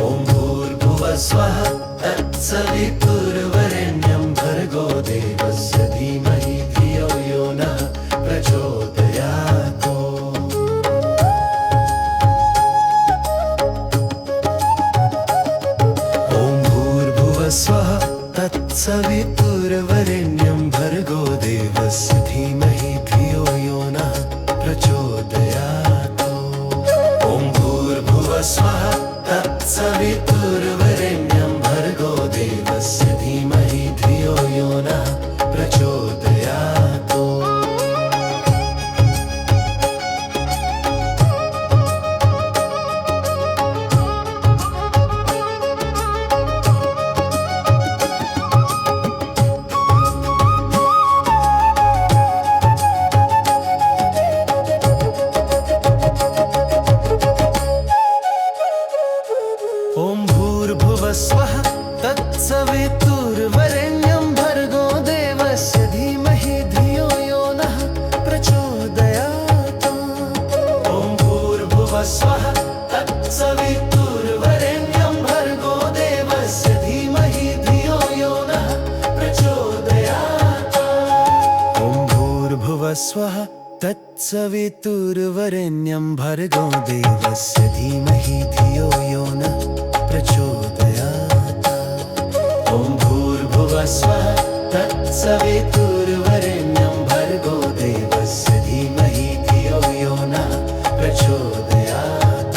ॐ भूर्भुवः स्वः तत्सवितुर्वरेण्यं भर्गो देवस्य धीमहि धियो यो नः प्रचोदयात्। ॐ भूर्भुवः स्वः तत्सवितुर्वरेण्यं भर्गो देवस्य धीमहि धियो यो नः प्रचोदयात्। ॐ भूर्भुवः स्वः तत्सवितुर्वरेण्यं भर्गो देवस्य धीमहि धियो यो नः प्रचोदयात्। ॐ भूर्भुवः स्वः तत्सवितुर्वरेण्यं भर्गो देवस्य धीमहि धियो यो नः प्रचोदयात्। ॐ भूर्भुवः स्वः तत्सवितुर्वरेण्यं भर्गो देवस्य धीमहि धियो यो नः प्रचोदयात्। ॐ भूर्भुवः स्वः तत्सवितुर्वरेण्यं भर्गो देवस्य धीमहि धियो यो नः प्रचोदयात्। ॐ भूर्भुवः स्वः तत्सवितुर्वरेण्यं भर्गो देवस्य धीमहि धियो यो नः प्रचोदयात्।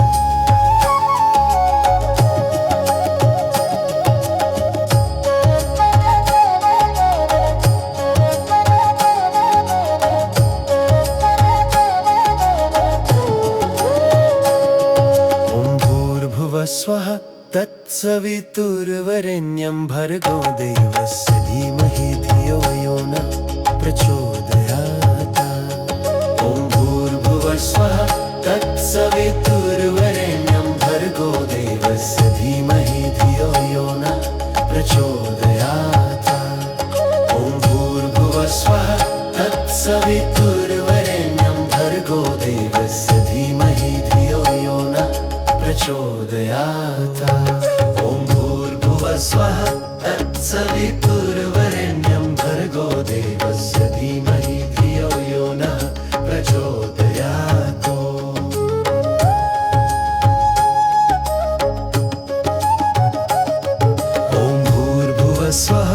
ॐ स्वः तत्सवितुर्वरेण्यं भर्गो देवस्य धीमहि धियो यो नः प्रचोदयात्। ॐ भूर्भुवः स्वः तत्सवितुर्वरेण्यं भर्गो देवस्य धीमहि धियो यो नः प्रचोदयात्। ॐ भूर्भुवः स्वः तत्सवितुर्वरेण्यं भर्गो देवस्य धीमहि धियो यो नः प्रचोदयात्। ॐ भूर्भुवः स्वः तत्सवितुर्वरेण्यं भर्गो देवस्य धीमहि धियो यो नः प्रचोदयात्। ॐ भूर्भुवः स्वः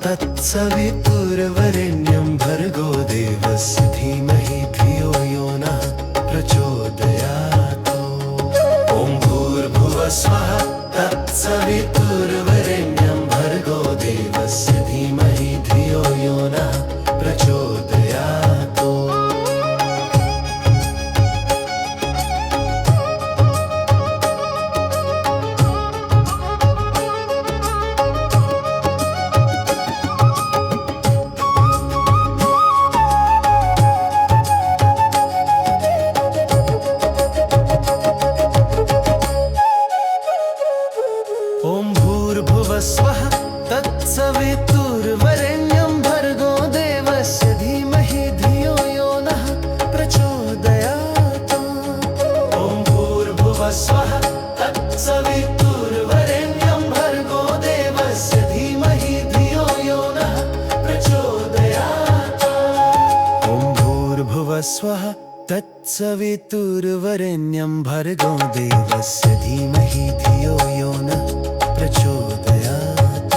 तत्सवितुर्वरेण्यं भर्गो देवस्य धीमहि धियो यो नः प्रचोदयात्। ॐ भूर्भुवः स्वः तत्सवितुर्वरेण्यं भर्गो देवस्य धीमहि धियो यो नः प्रचोदयात्। ॐ भूर्भुवः स्वः तत्सवितुर्वरेण्यं भर्गो देवस्य धीमहि धियो यो नः प्रचोदयात्। ॐ भूर्भुवः स्वः तत्सवितुर्वरेण्यं भर्गो देवस्य धीमहि धियो यो नः प्रचोदयात्। ॐ भूर्भुवः स्वः तत्सवितुर्वरेण्यं भर्गो देवस्य धीमहि धियो यो नः प्रचोदयात्।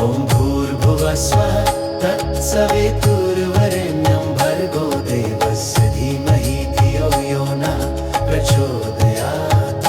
ॐ भूर्भुवः स्वः तत्सवितुर्वरेण्यं भर्गो देवस्य धीमहि धियो यो नः प्रचोदयात्।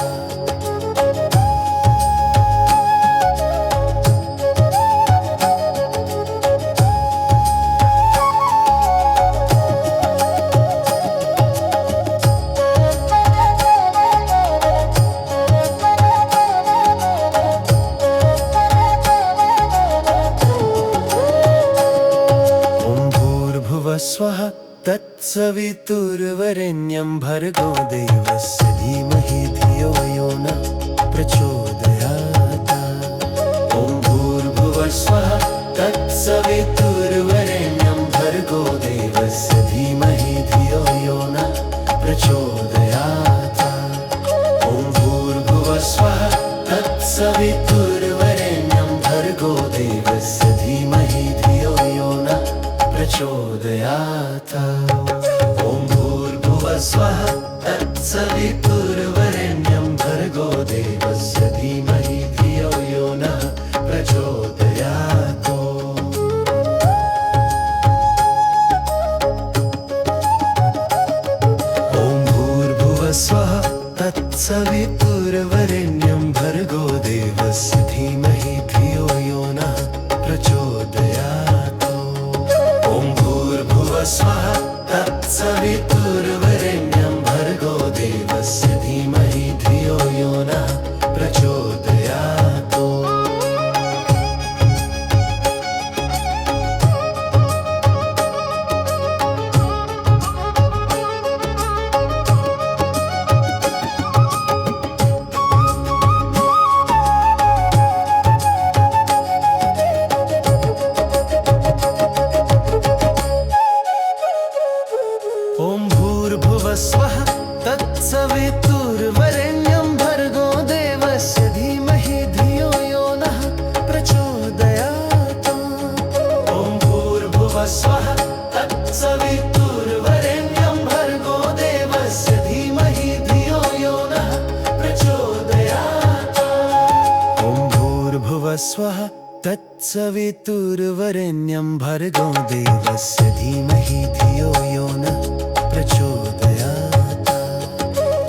स्वः तत्सवितुर्वरेण्यं भर्गो देवस्य धीमहि धियो यो नः प्रचोदयात्। ॐ भूर्भुवः स्वः तत्सवितुर्वरेण्यं भर्गो देवस्य धीमहि धियो यो नः प्रचोदयात्। ॐ भूर्भुवः स्वः तत्सवितुर्वरेण्यं भर्गो देवस्य धीमहि धियो यो नः प्रचोदयात्। ॐ भूर्भुवः स्वः तत्सवितुर्वरेण्यं भर्गो देवस्य धीमहि धियो यो नः प्रचोदयात्। ॐ भूर्भुवः स्वः तत्सवितुर्वरेण्यं भर्गो देवस्य धीमहि धियो यो नः प्रचोदयात्। ॐ भूर्भुवः स्वः तत्सवितुर्वरेण्यं भर्गो देवस्य धीमहि धियो यो नः प्रचोदयात्। ॐ भूर्भुवः स्वः तत्सवितुर्वरेण्यं भर्गो देवस्य धीमहि धियो यो नः प्रचोदयात्। ॐ भूर्भुवः स्वः तत्सवितुर्वरेण्यं भर्गो देवस्य धीमहि धियो यो नः प्रचोदयात्। ॐ भूर्भुवः स्वः तत्सवितुर्वरेण्यं भर्गो देवस्य धीमहि धियो यो नः प्रचोदयात्।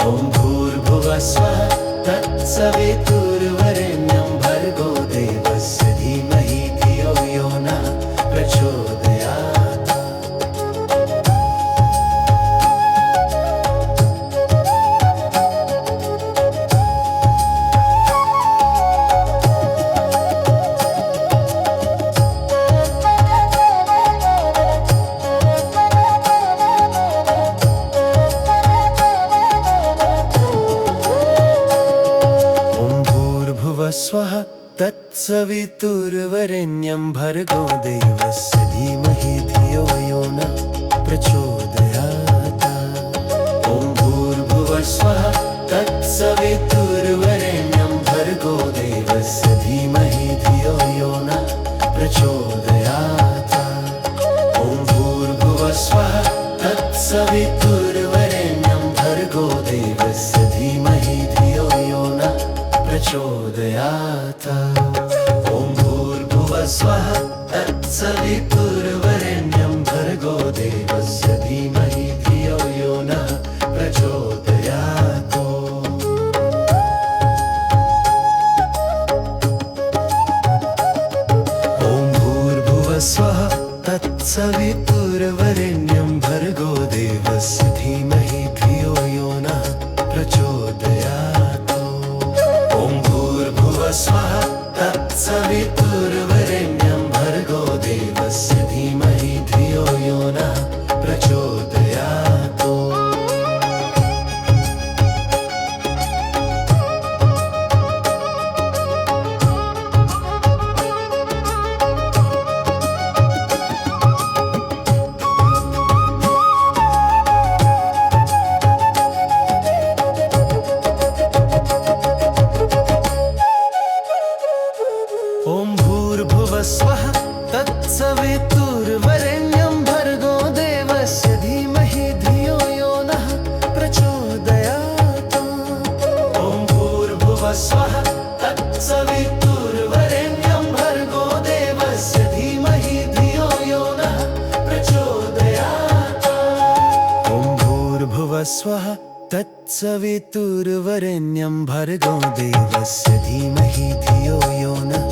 ॐ भूर्भुवः स्वः तत्सवितुर्वरेण्यं भर्गो देवस्य धीमहि धियो यो नः प्रचोदयात्। तत्सवितुर्वरेण्यं भर्गो देवस्य धीमहि धियो यो नः प्रचोदयात्। ॐ भूर्भुवः स्वः तत्सवितुर्वरेण्यं भर्गो देवस्य धीमहि धियो यो नः प्रचोदयात्। ॐ भूर्भुवः स्वः तत्सवितुर्वरेण्यं भर्गो देवस्य धीमहि धियो यो नः प्रचोदयात्। ॐ भूर्भुवः स्वः तत्सवितुर्वरेण्यं भर्गो देवस्य धीमहि धियो यो नः प्रचोदयात्। ॐ भूर्भुवः स्वः तत्सवितुर्वरेण्यं भर्गो देवस्य धीमहि धियो यो नः प्रचोदयात्। ॐ भूर्भुवः स्वः तत्सवितुर्वरेण्यं भर्गो देवस्य धीमहि धियो यो नः प्रचोदयात्। ॐ भूर्भुवः स्वः तत्सवितुर्वरेण्यं भर्गो देवस्य धीमहि धियो यो नः प्रचोदयात्। ॐ भूर्भुवः स्वः तत्सवितुर्वरेण्यं भर्गो देवस्य धीमहि धियो यो नः प्रचोदयात्। ॐ भूर्भुवः स्वः तत्सवितुर्वरेण्यं भर्गो देवस्य धीमहि धियो यो नः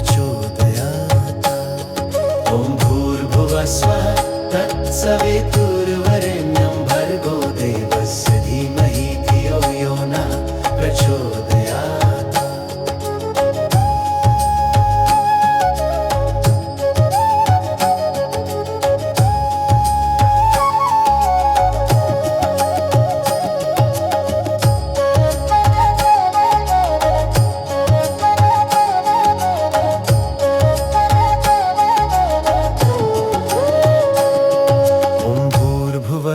प्रचोदयात्। ॐ भूर्भुवः स्वः तत्सवितुर्वरेण्यं भर्गो देवस्य धीमहि धियो यो नः प्रचोदयात्।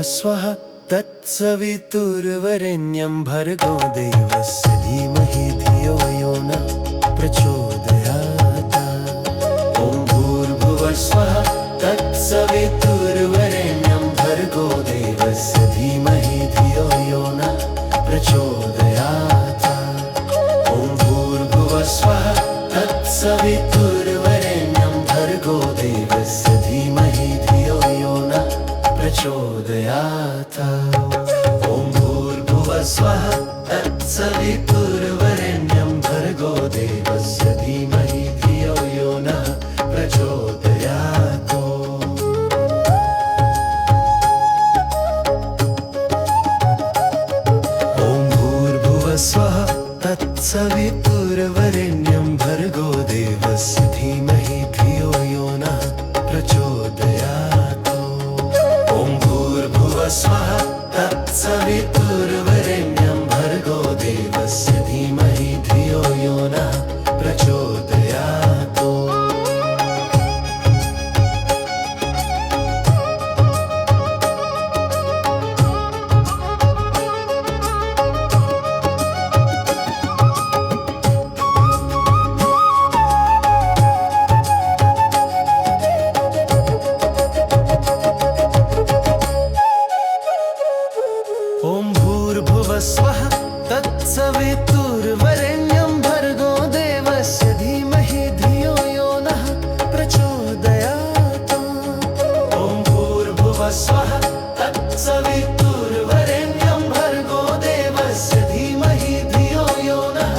स्वः तत्सवितुर्वरेण्यं भर्गो देवस्य धीमहि धियो यो नः प्रचोदयात्। ॐ भूर्भुवः स्वः तत्सवितुर्वरेण्यं भर्गो देवस्य धीमहि धियो यो नः प्रचोदयात्। ॐ भूर्भुवः स्वः तत्सवितुर्वरेण्यं भर्गो देवस्य धीमहि धियो यो नः प्रचोदयात्। ॐ भूर्भुवः स्वः तत्सवितुर्वरेण्यं भर्गो देवस्य धीमहि धियो यो नः प्रचोदयात्। ॐ भूर्भुवः स्वः तत्सवितुर्वरेण्यं भर्गो देवस्य धीमहि धियो यो नः प्रचोदयात्। ॐ भूर्भुवः स्वः तत्सवितुर्वरेण्यं भर्गो देवस्य धीमहि धियो यो नः प्रचोदयात्। ॐ भूर्भुवः स्वः तत्सवितुर्वरेण्यं भर्गो देवस्य धीमहि धियो यो नः प्रचोदयात्। ॐ भूर्भुवः स्वः तत्सवितुर्वरेण्यं भर्गो देवस्य धीमहि धियो यो नः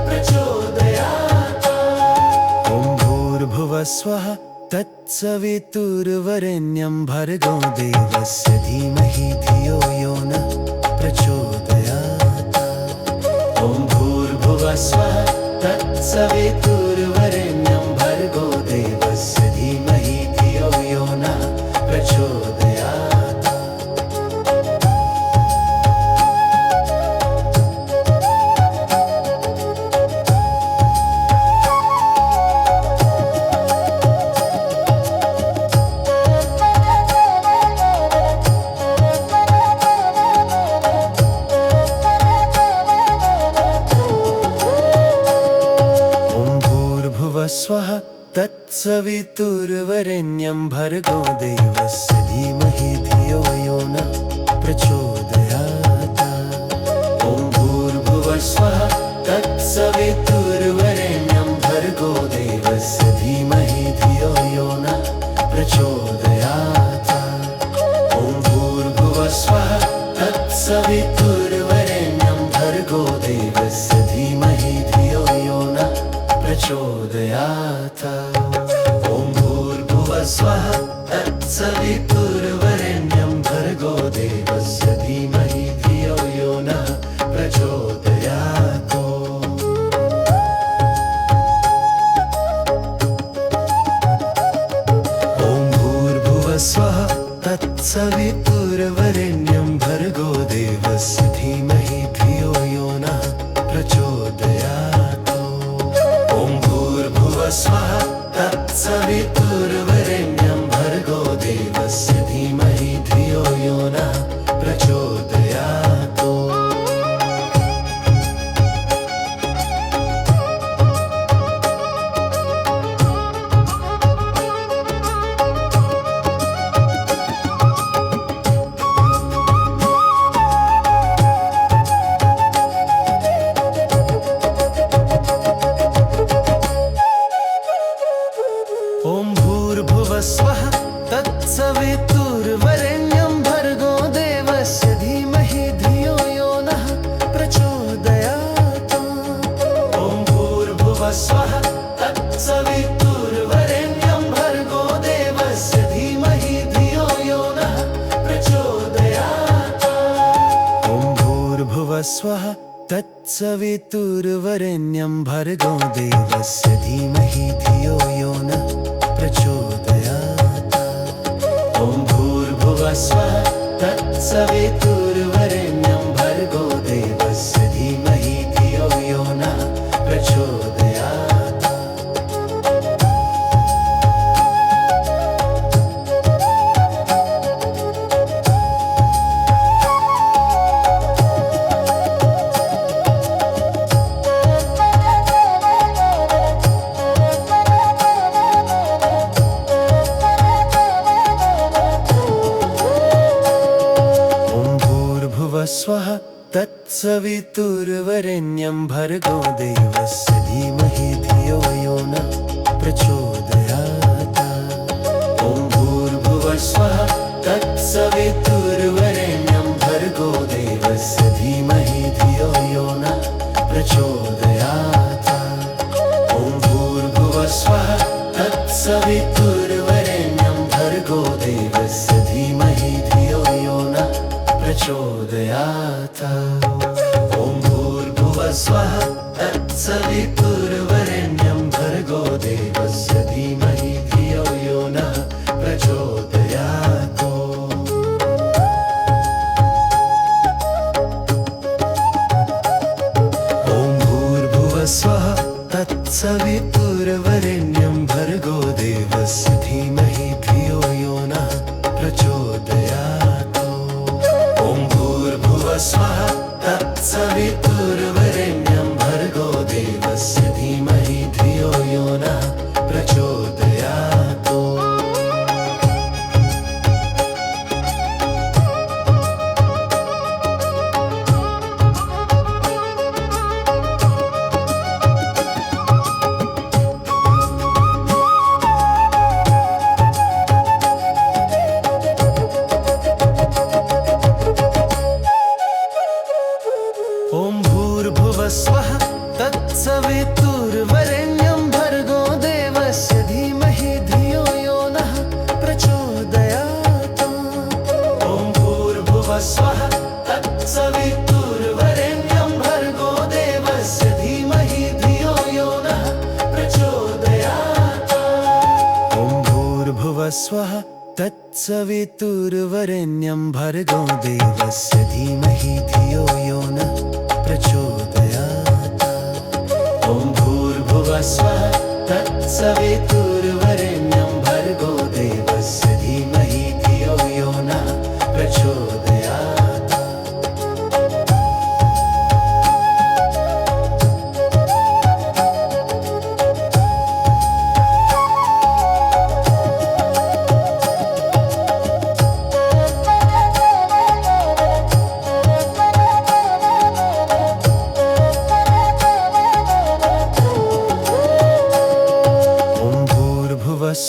प्रचोदयात्। ॐ भूर्भुवः स्वः तत्सवितुर्वरेण्यं भर्गो देवस्य धीमहि धियो यो नः प्रचोदयात्। ॐ भूर्भुवः स्वः तत्सवितुर्वरेण्यं भर्गो देवस्य धीमहि धियो यो नः प्रचोदयात्। तत्सवितुर्वरेण्यं भर्गो देवस्य धीमहि धियो यो नः प्रचोदयात्। ॐ भूर्भुवः स्वः तत्सवितुर्वरेण्यं भर्गो देवस्य धीमहि धियो यो नः प्रचोदयात्। ॐ भूर्भुवः स्वः तत्सवितुर्वरेण्यं भर्गो देवस्य धीमहि धियो यो नः प्रचोदयात्। ॐ भूर्भुवः स्वः तत्सवितुर्वरेण्यं भर्गो देवस्य धीमहि धियो यो नः प्रचोदयात्। ॐ भूर्भुवः स्वः तत्सवितुर्वरेण्यं भर्गो देवस्य धीमहि धियो यो नः प्रचोदयात्। ॐ भूर्भुवः स्वः तत्सवितुर्वरेण्यं भर्गो देवस्य धीमहि धियो यो नः प्रचोदयात्। ॐ भूर्भुवः स्वः तत्सवितुर्वरेण्यं भर्गो देवस्य धीमहि धियो यो नः प्रचोदयात्। ॐ भूर्भुवः स्वः तत्सवितुर्वरेण्यं भर्गो देवस्य धीमहि धियो यो नः प्रचोदयात्। ॐ भूर्भुवः स्वः तत्सवितुर्वरेण्यं भर्गो देवस्य धीमहि धियो यो नः प्रचोदयात्। ॐ भूर्भुवः स्वः तत्सवितुर्वरेण्यं भर्गो देवस्य धीमहि धियो यो नः प्रचोदयात्। स्वः तत्सवितुर्वरेण्यं भर्गो देवस्य धीमहि धियो यो नः प्रचोदयात्। ॐ भूर्भुवः स्वः तत्सवितुर्वरेण्यं भर्गो देवस्य धीमहि धियो यो नः प्रचोदयात्। ॐ भूर्भुवः स्वः तत्सवितुर्वरेण्यं भर्गो देवस्य धीमहि धियो यो नः प्रचोदयात्। ॐ भूर्भुवः स्वः तत्सवितुर्वरेण्यं भर्गो देवस्य धीमहि धियो यो नः प्रचोदयात्। ॐ भूर्भुवः स्वः तत्सवितुर्वरेण्यं भर्गो देवस्य धीमहि धियो यो नः प्रचोदयात्। ॐ भूर्भुवः स्वः तत्सवितुर्वरेण्यं भर्गो देवस्य धीमहि धियो यो नः प्रचोदयात्। ॐ भूर्भुवः स्वः तत्सवितुर्वरेण्यं भर्गो देवस्य धीमहि धियो यो नः प्रचोदयात्। ॐ भूर्भुवः स्वः तत्सवितुर्वरेण्यं भर्गो देवस्य धीमहि धियो यो नः प्रचोदयात्। ॐ भूर्भुवः स्वः तत्सवितुर्वरेण्यं भर्गो देवस्य धीमहि धियो यो नः प्रचोदयात्। ॐ भूर्भुवः स्वः तत्सवितुर्वरेण्यं भर्गो देवस्य धीमहि धियो यो नः प्रचोदयात्। ॐ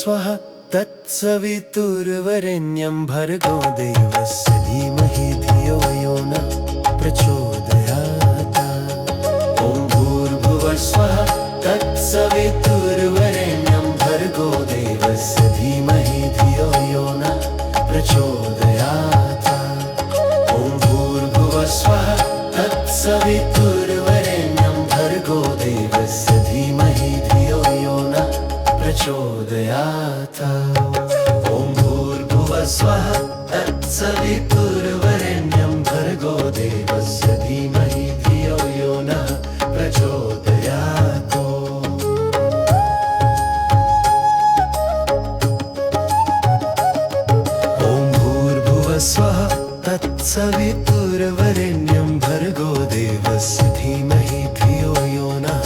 भूर्भुवस्वः तत्सवितुर्वरेण्यं भर्गो देवस्य धीमहि धियो यो नः प्रचोदयात्। ॐ भूर्भुवस्वः तत्सवितुर्वरेण्यं भर्गो देवस्य धीमहि धियो यो नः प्रचोदयात्। ॐ भूर्भुवस्वः तत्सवितुर्वरेण्यं भर्गो देवस्य धीमहि धियो यो नः प्रचोदयात्। ॐ भूर्भुवस्वः तत्सवितुर्वरेण्यं भर्गो देवस्य धीमहि धियो यो नः प्रचोदयात्। ॐ भूर्भुवस्वः तत्सवितुर्वरेण्यं भर्गो देवस्य धीमहि धियो यो नः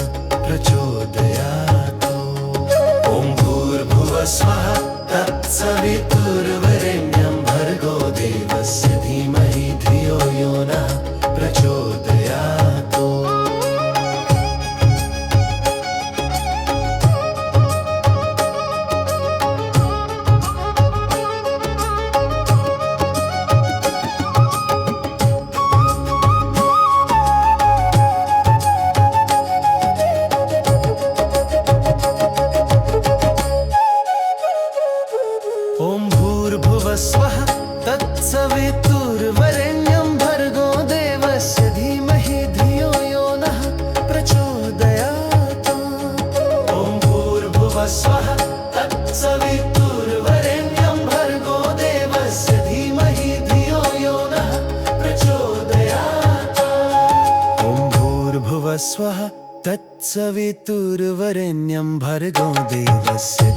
प्रचोदयात्। ॐ भूर्भुवस्वः तत्सवितुर्वरेण्यं भर्गो देवस्य धीमहि धियो यो नः प्रचोदयात्। ॐ भूर्भुवस्वः तत्सवितुर्वरेण्यं भर्गो देवस्य धीमहि धियो यो नः प्रचोदयात्। ॐ भूर्भुवस्वः तत्सवितुर्वरेण्यं भर्गो देवस्य धीमहि धियो यो नः प्रचोदयात्। ॐ भूर्भुवस्वः तत्सवितुर्वरेण्यं भर्गो देवस्य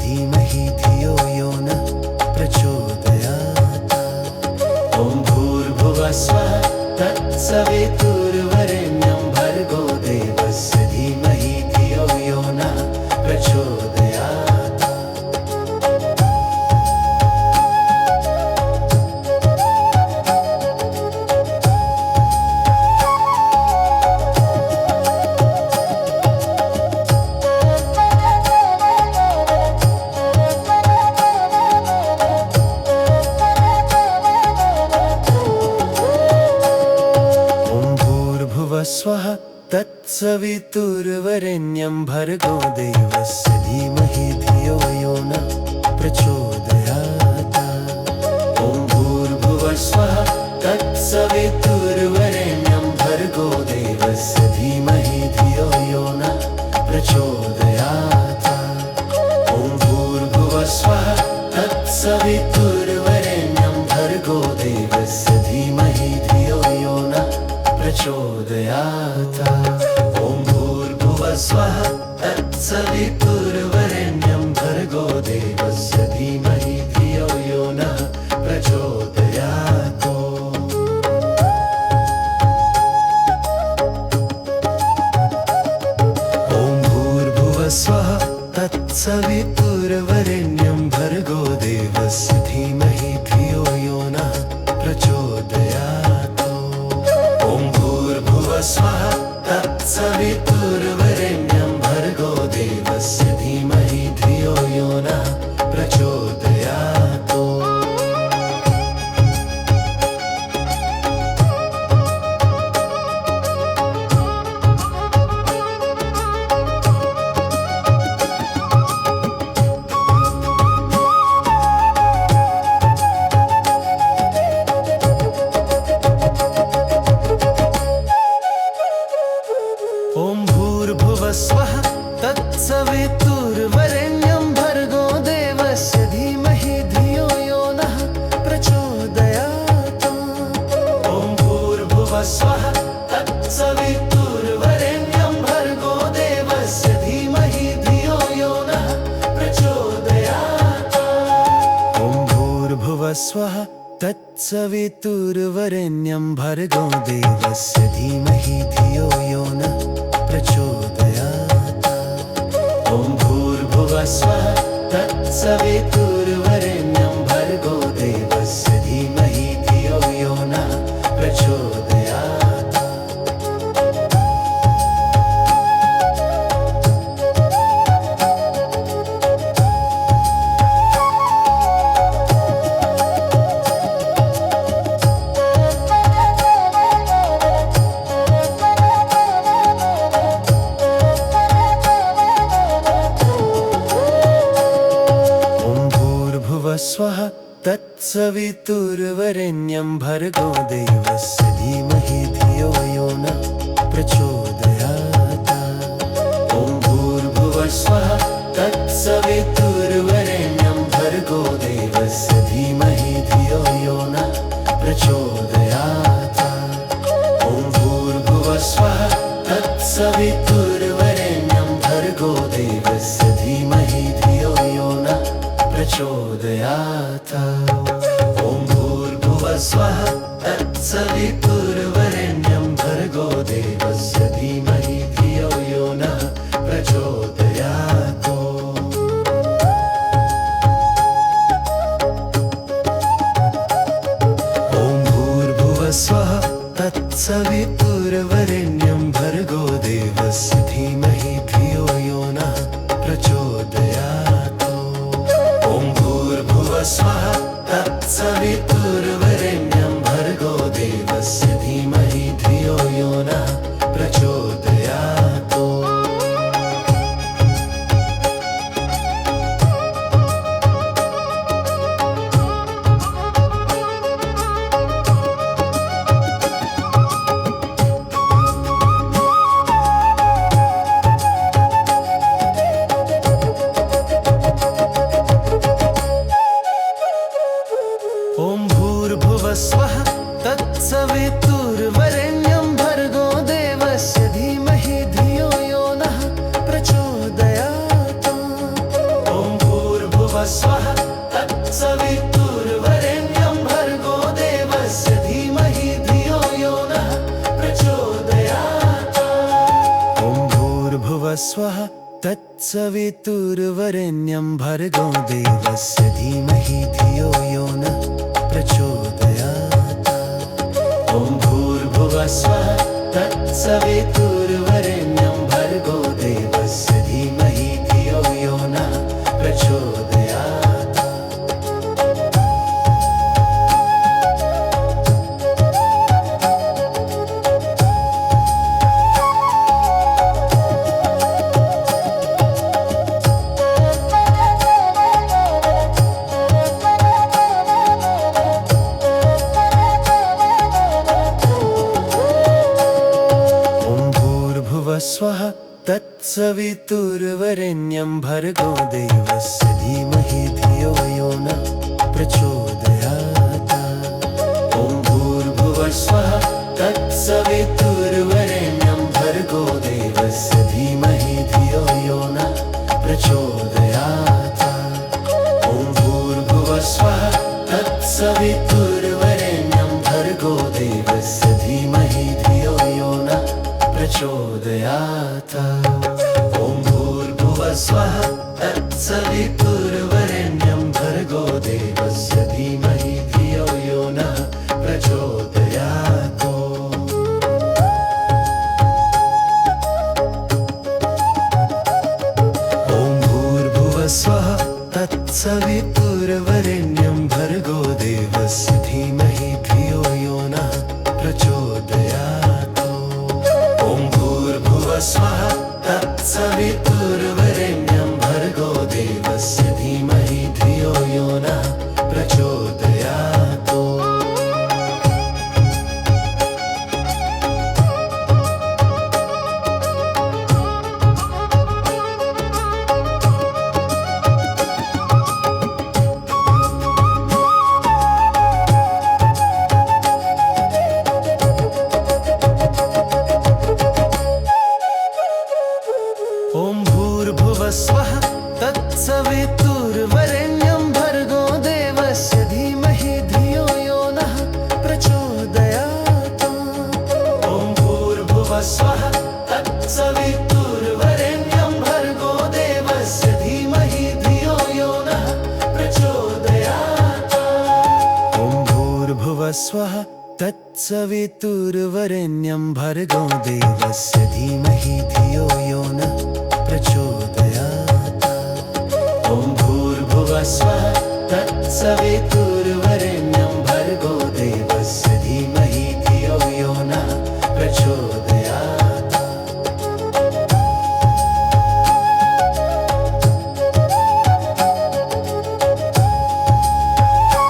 धीमहि धियो यो नः प्रचोदयात्। ॐ भूर्भुवस्वः तत्सवितुर्वरेण्यं भर्गो देवस्य धीमहि धियो यो नः प्रचोदयात्। स्वः तत्सवितुर्वरेण्यं भर्गो देवस्य धीमहि धियो यो नः प्रचोदयात्। ॐ भूर्भुवस्वः तत्सवितुर्वरेण्यं भर्गो देवस्य धीमहि धियो यो नः प्रचोदयात्। ॐ भूर्भुवस्वः तत्सवितुर्वरेण्यं भर्गो देवस्य धीमहि धियो यो नः प्रचोदयात्। ॐ भूर्भुवस्वः तत्सवितुर्वरेण्यं भर्गो देवस्य धीमहि धियो यो नः प्रचोदयात्। ॐ भूर्भुवस्वः तत्सवितुर्वरेण्यं भर्गो देवस्य धीमहि धियो यो नः प्रचोदयात्। ॐ भूर्भुवस्वः तत्सवितुर्वरेण्यं भर्गो देवस्य धीमहि धियो यो नः प्रचोदयात्। ॐ भूर्भुवस्वः तत्सवितुर्वरेण्यं भर्गो देवस्य धीमहि धियो यो नः प्रचोदयात्। ॐ भूर्भुवस्वः तत्सवितुर्वरेण्यं भर्गो देवस्य धीमहि धियो यो नः प्रचोदयात्। ॐ भूर्भुवस्वः तत्सवितुर्वरेण्यं भर्गो देवस्य धीमहि धियो यो नः प्रचोदयात्। ॐ भूर्भुवस्वः तत्सवितुर्वरेण्यं भर्गो देवस्य धीमहि धियो यो नः प्रचोदयात्। ॐ तत्सवितुर्वरेण्यं भर्गो देवस्य धीमहि धियो यो न प्रचोदयात्। ॐ भूर्भुवः स्वः तत्सवितुर्वरेण्यं भर्गो देवस्य धीमहि धियो यो न प्रचोदयात्। ॐ भूर्भुवः स्वः तत्सवितुर्वरेण्यं भर्गो देवस्य धीमहि धियो यो न प्रचोदयात्। ॐ भूर्भुवः स्वः तत्सवितुर्वरेण्यं भर्गो देवस्य धीमहि धियो यो नः प्रचोदयात्। ॐ भूर्भुवः स्वः तत्सवितुर्वरेण्यं भर्गो देवस्य धीमहि धियो यो नः प्रचोदयात्। ॐ भूर्भुवः स्वः तत्सवितुर्वरेण्यं भर्गो देवस्य धीमहि धियो यो नः प्रचोदयात्। ॐ भूर्भुवः स्वः तत्सवितुर्वरेण्यं भर्गो देवस्य धीमहि धियो यो नः प्रचोदयात्। ॐ भूर्भुवः स्वः तत्सवितुर्वरेण्यं भर्गो देवस्य धीमहि धियो यो नः प्रचोदयात्। ॐ भूर्भुवः स्वः तत्सवितुर्वरेण्यं भर्गो देवस्य धीमहि धियो यो नः प्रचोदयात्। ॐ भूर्भुवः स्वः तत्सवितुर्वरेण्यं भर्गो देवस्य धीमहि धियो यो नः प्रचोदयात्। स्वः तत्सवितुर्वरेण्यं भर्गो देवस्य धीमहि धियो यो नः प्रचोदयात्। ॐ भूर्भुवः स्वः तत्सवितुर्वरेण्यं भर्गो देवस्य धीमहि धियो यो नः प्रचोदयात्। ॐ भूर्भुवः स्वः तत्सवितुर्वरेण्यं भर्गो देवस्य धीमहि धियो यो नः प्रचोदयात्। ॐ भूर्भुवः स्वः तत्सवितुर्वरेण्यं भर्गो देवस्य धीमहि धियो यो नः प्रचोदयात्। ॐ भूर्भुवः स्वः तत्सवितुर्वरेण्यं भर्गो देवस्य धीमहि धियो यो नः प्रचोदयात्। ॐ भूर्भुवः स्वः तत्सवितुर्वरेण्यं भर्गो देवस्य धीमहि धियो यो नः प्रचोदयात्। ॐ भूर्भुवः स्वः तत्सवितुर्वरेण्यं भर्गो देवस्य धीमहि धियो यो नः प्रचोदयात्। ॐ भूर्भुवः स्वः तत्सवितुर्वरेण्यं भर्गो देवस्य धीमहि धियो यो नः प्रचोदयात्। ॐ भूर्भुवः स्वः तत्सवितुर्वरेण्यं भर्गो देवस्य धीमहि धियो यो नः प्रचोदयात्। ॐ भूर्भुवः स्वः तत्सवितुर्वरेण्यं भर्गो देवस्य धीमहि धियो यो नः प्रचोदयात्। ॐ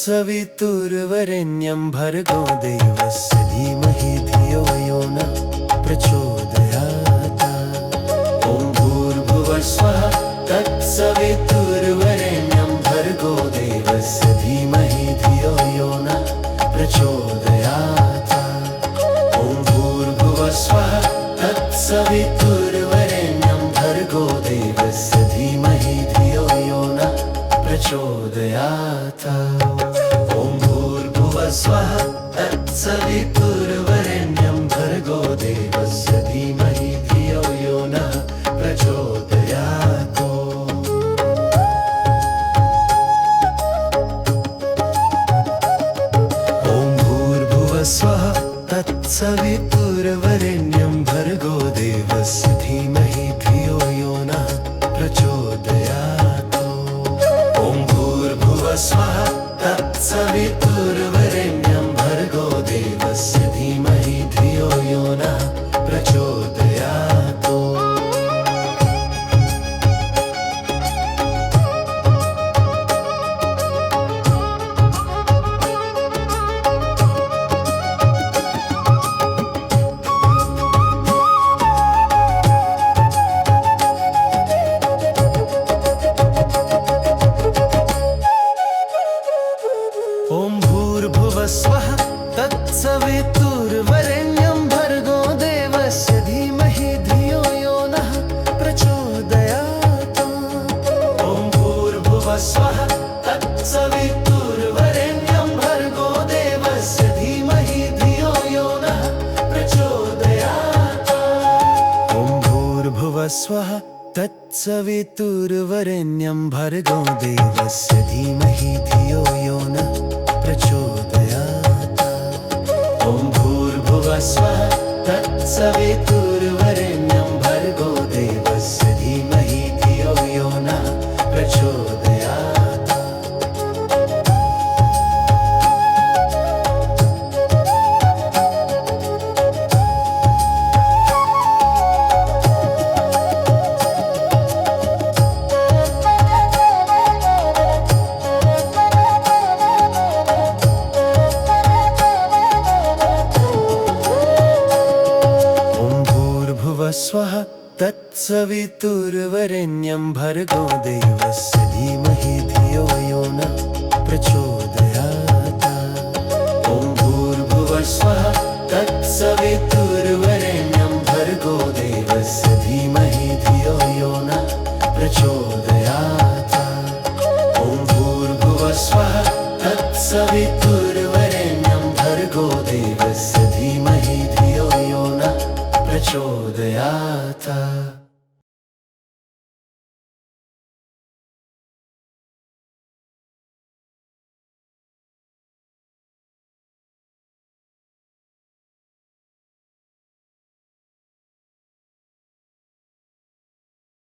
तत्सवितुर्वरेण्यं भर्गो देवस्य धीमहि धियो यो नः प्रचोदयात्। ॐ भूर्भुवः स्वः तत्सवितुर्वरेण्यं भर्गो देवस्य धीमहि धियो यो नः प्रचोदयात्। ॐ भूर्भुवः स्वः तत्सवितुर्वरेण्यं भर्गो देवस्य धीमहि धियो यो नः प्रचोदयात्। ॐ भूर्भुवः स्वः तत्सवितुर्वरेण्यं भर्गो देवस्य धीमहि धियो यो नः प्रचोदयात्। ॐ भूर्भुवः स्वः तत्सवितुर्वरेण्यं भर्गो देवस्य धीमहि धियो यो नः प्रचोदयात्। ॐ भूर्भुवः स्वः तत्सवितुर्वरेण्यं भर्गो देवस्य धीमहि धियो यो नः प्रचोदयात्। ॐ भूर्भुवः स्वः तत्सवितुर्वरेण्यं भर्गो देवस्य धीमहि धियो यो नः प्रचोदयात्। ॐ भूर्भुवः स्वः तत्सवितुर्वरेण्यं भर्गो देवस्य धीमहि धियो यो नः प्रचोदयात्। ॐ भूर्भुवः स्वः तत्सवितुर्वरेण्यं भर्गो देवस्य धीमहि धियो यो नः प्रचोदयात्। ॐ भूर्भुवः स्वः तत्सवितुर्वरेण्यं भर्गो देवस्य धीमहि धियो यो नः प्रचोदयात्। स्वः तत्सवितुर्वरेण्यं भर्गो देवस्य धीमहि धियो यो नः प्रचोदयात्। ॐ भूर्भुवः स्वः तत्सवितुर्वरेण्यं भर्गो देवस्य धीमहि धियो यो नः प्रचोदयात्। ॐ भूर्भुवः स्वः तत्सवितुर्वरेण्यं भर्गो देवस्य धीमहि धियो यो नः प्रचोदयात्।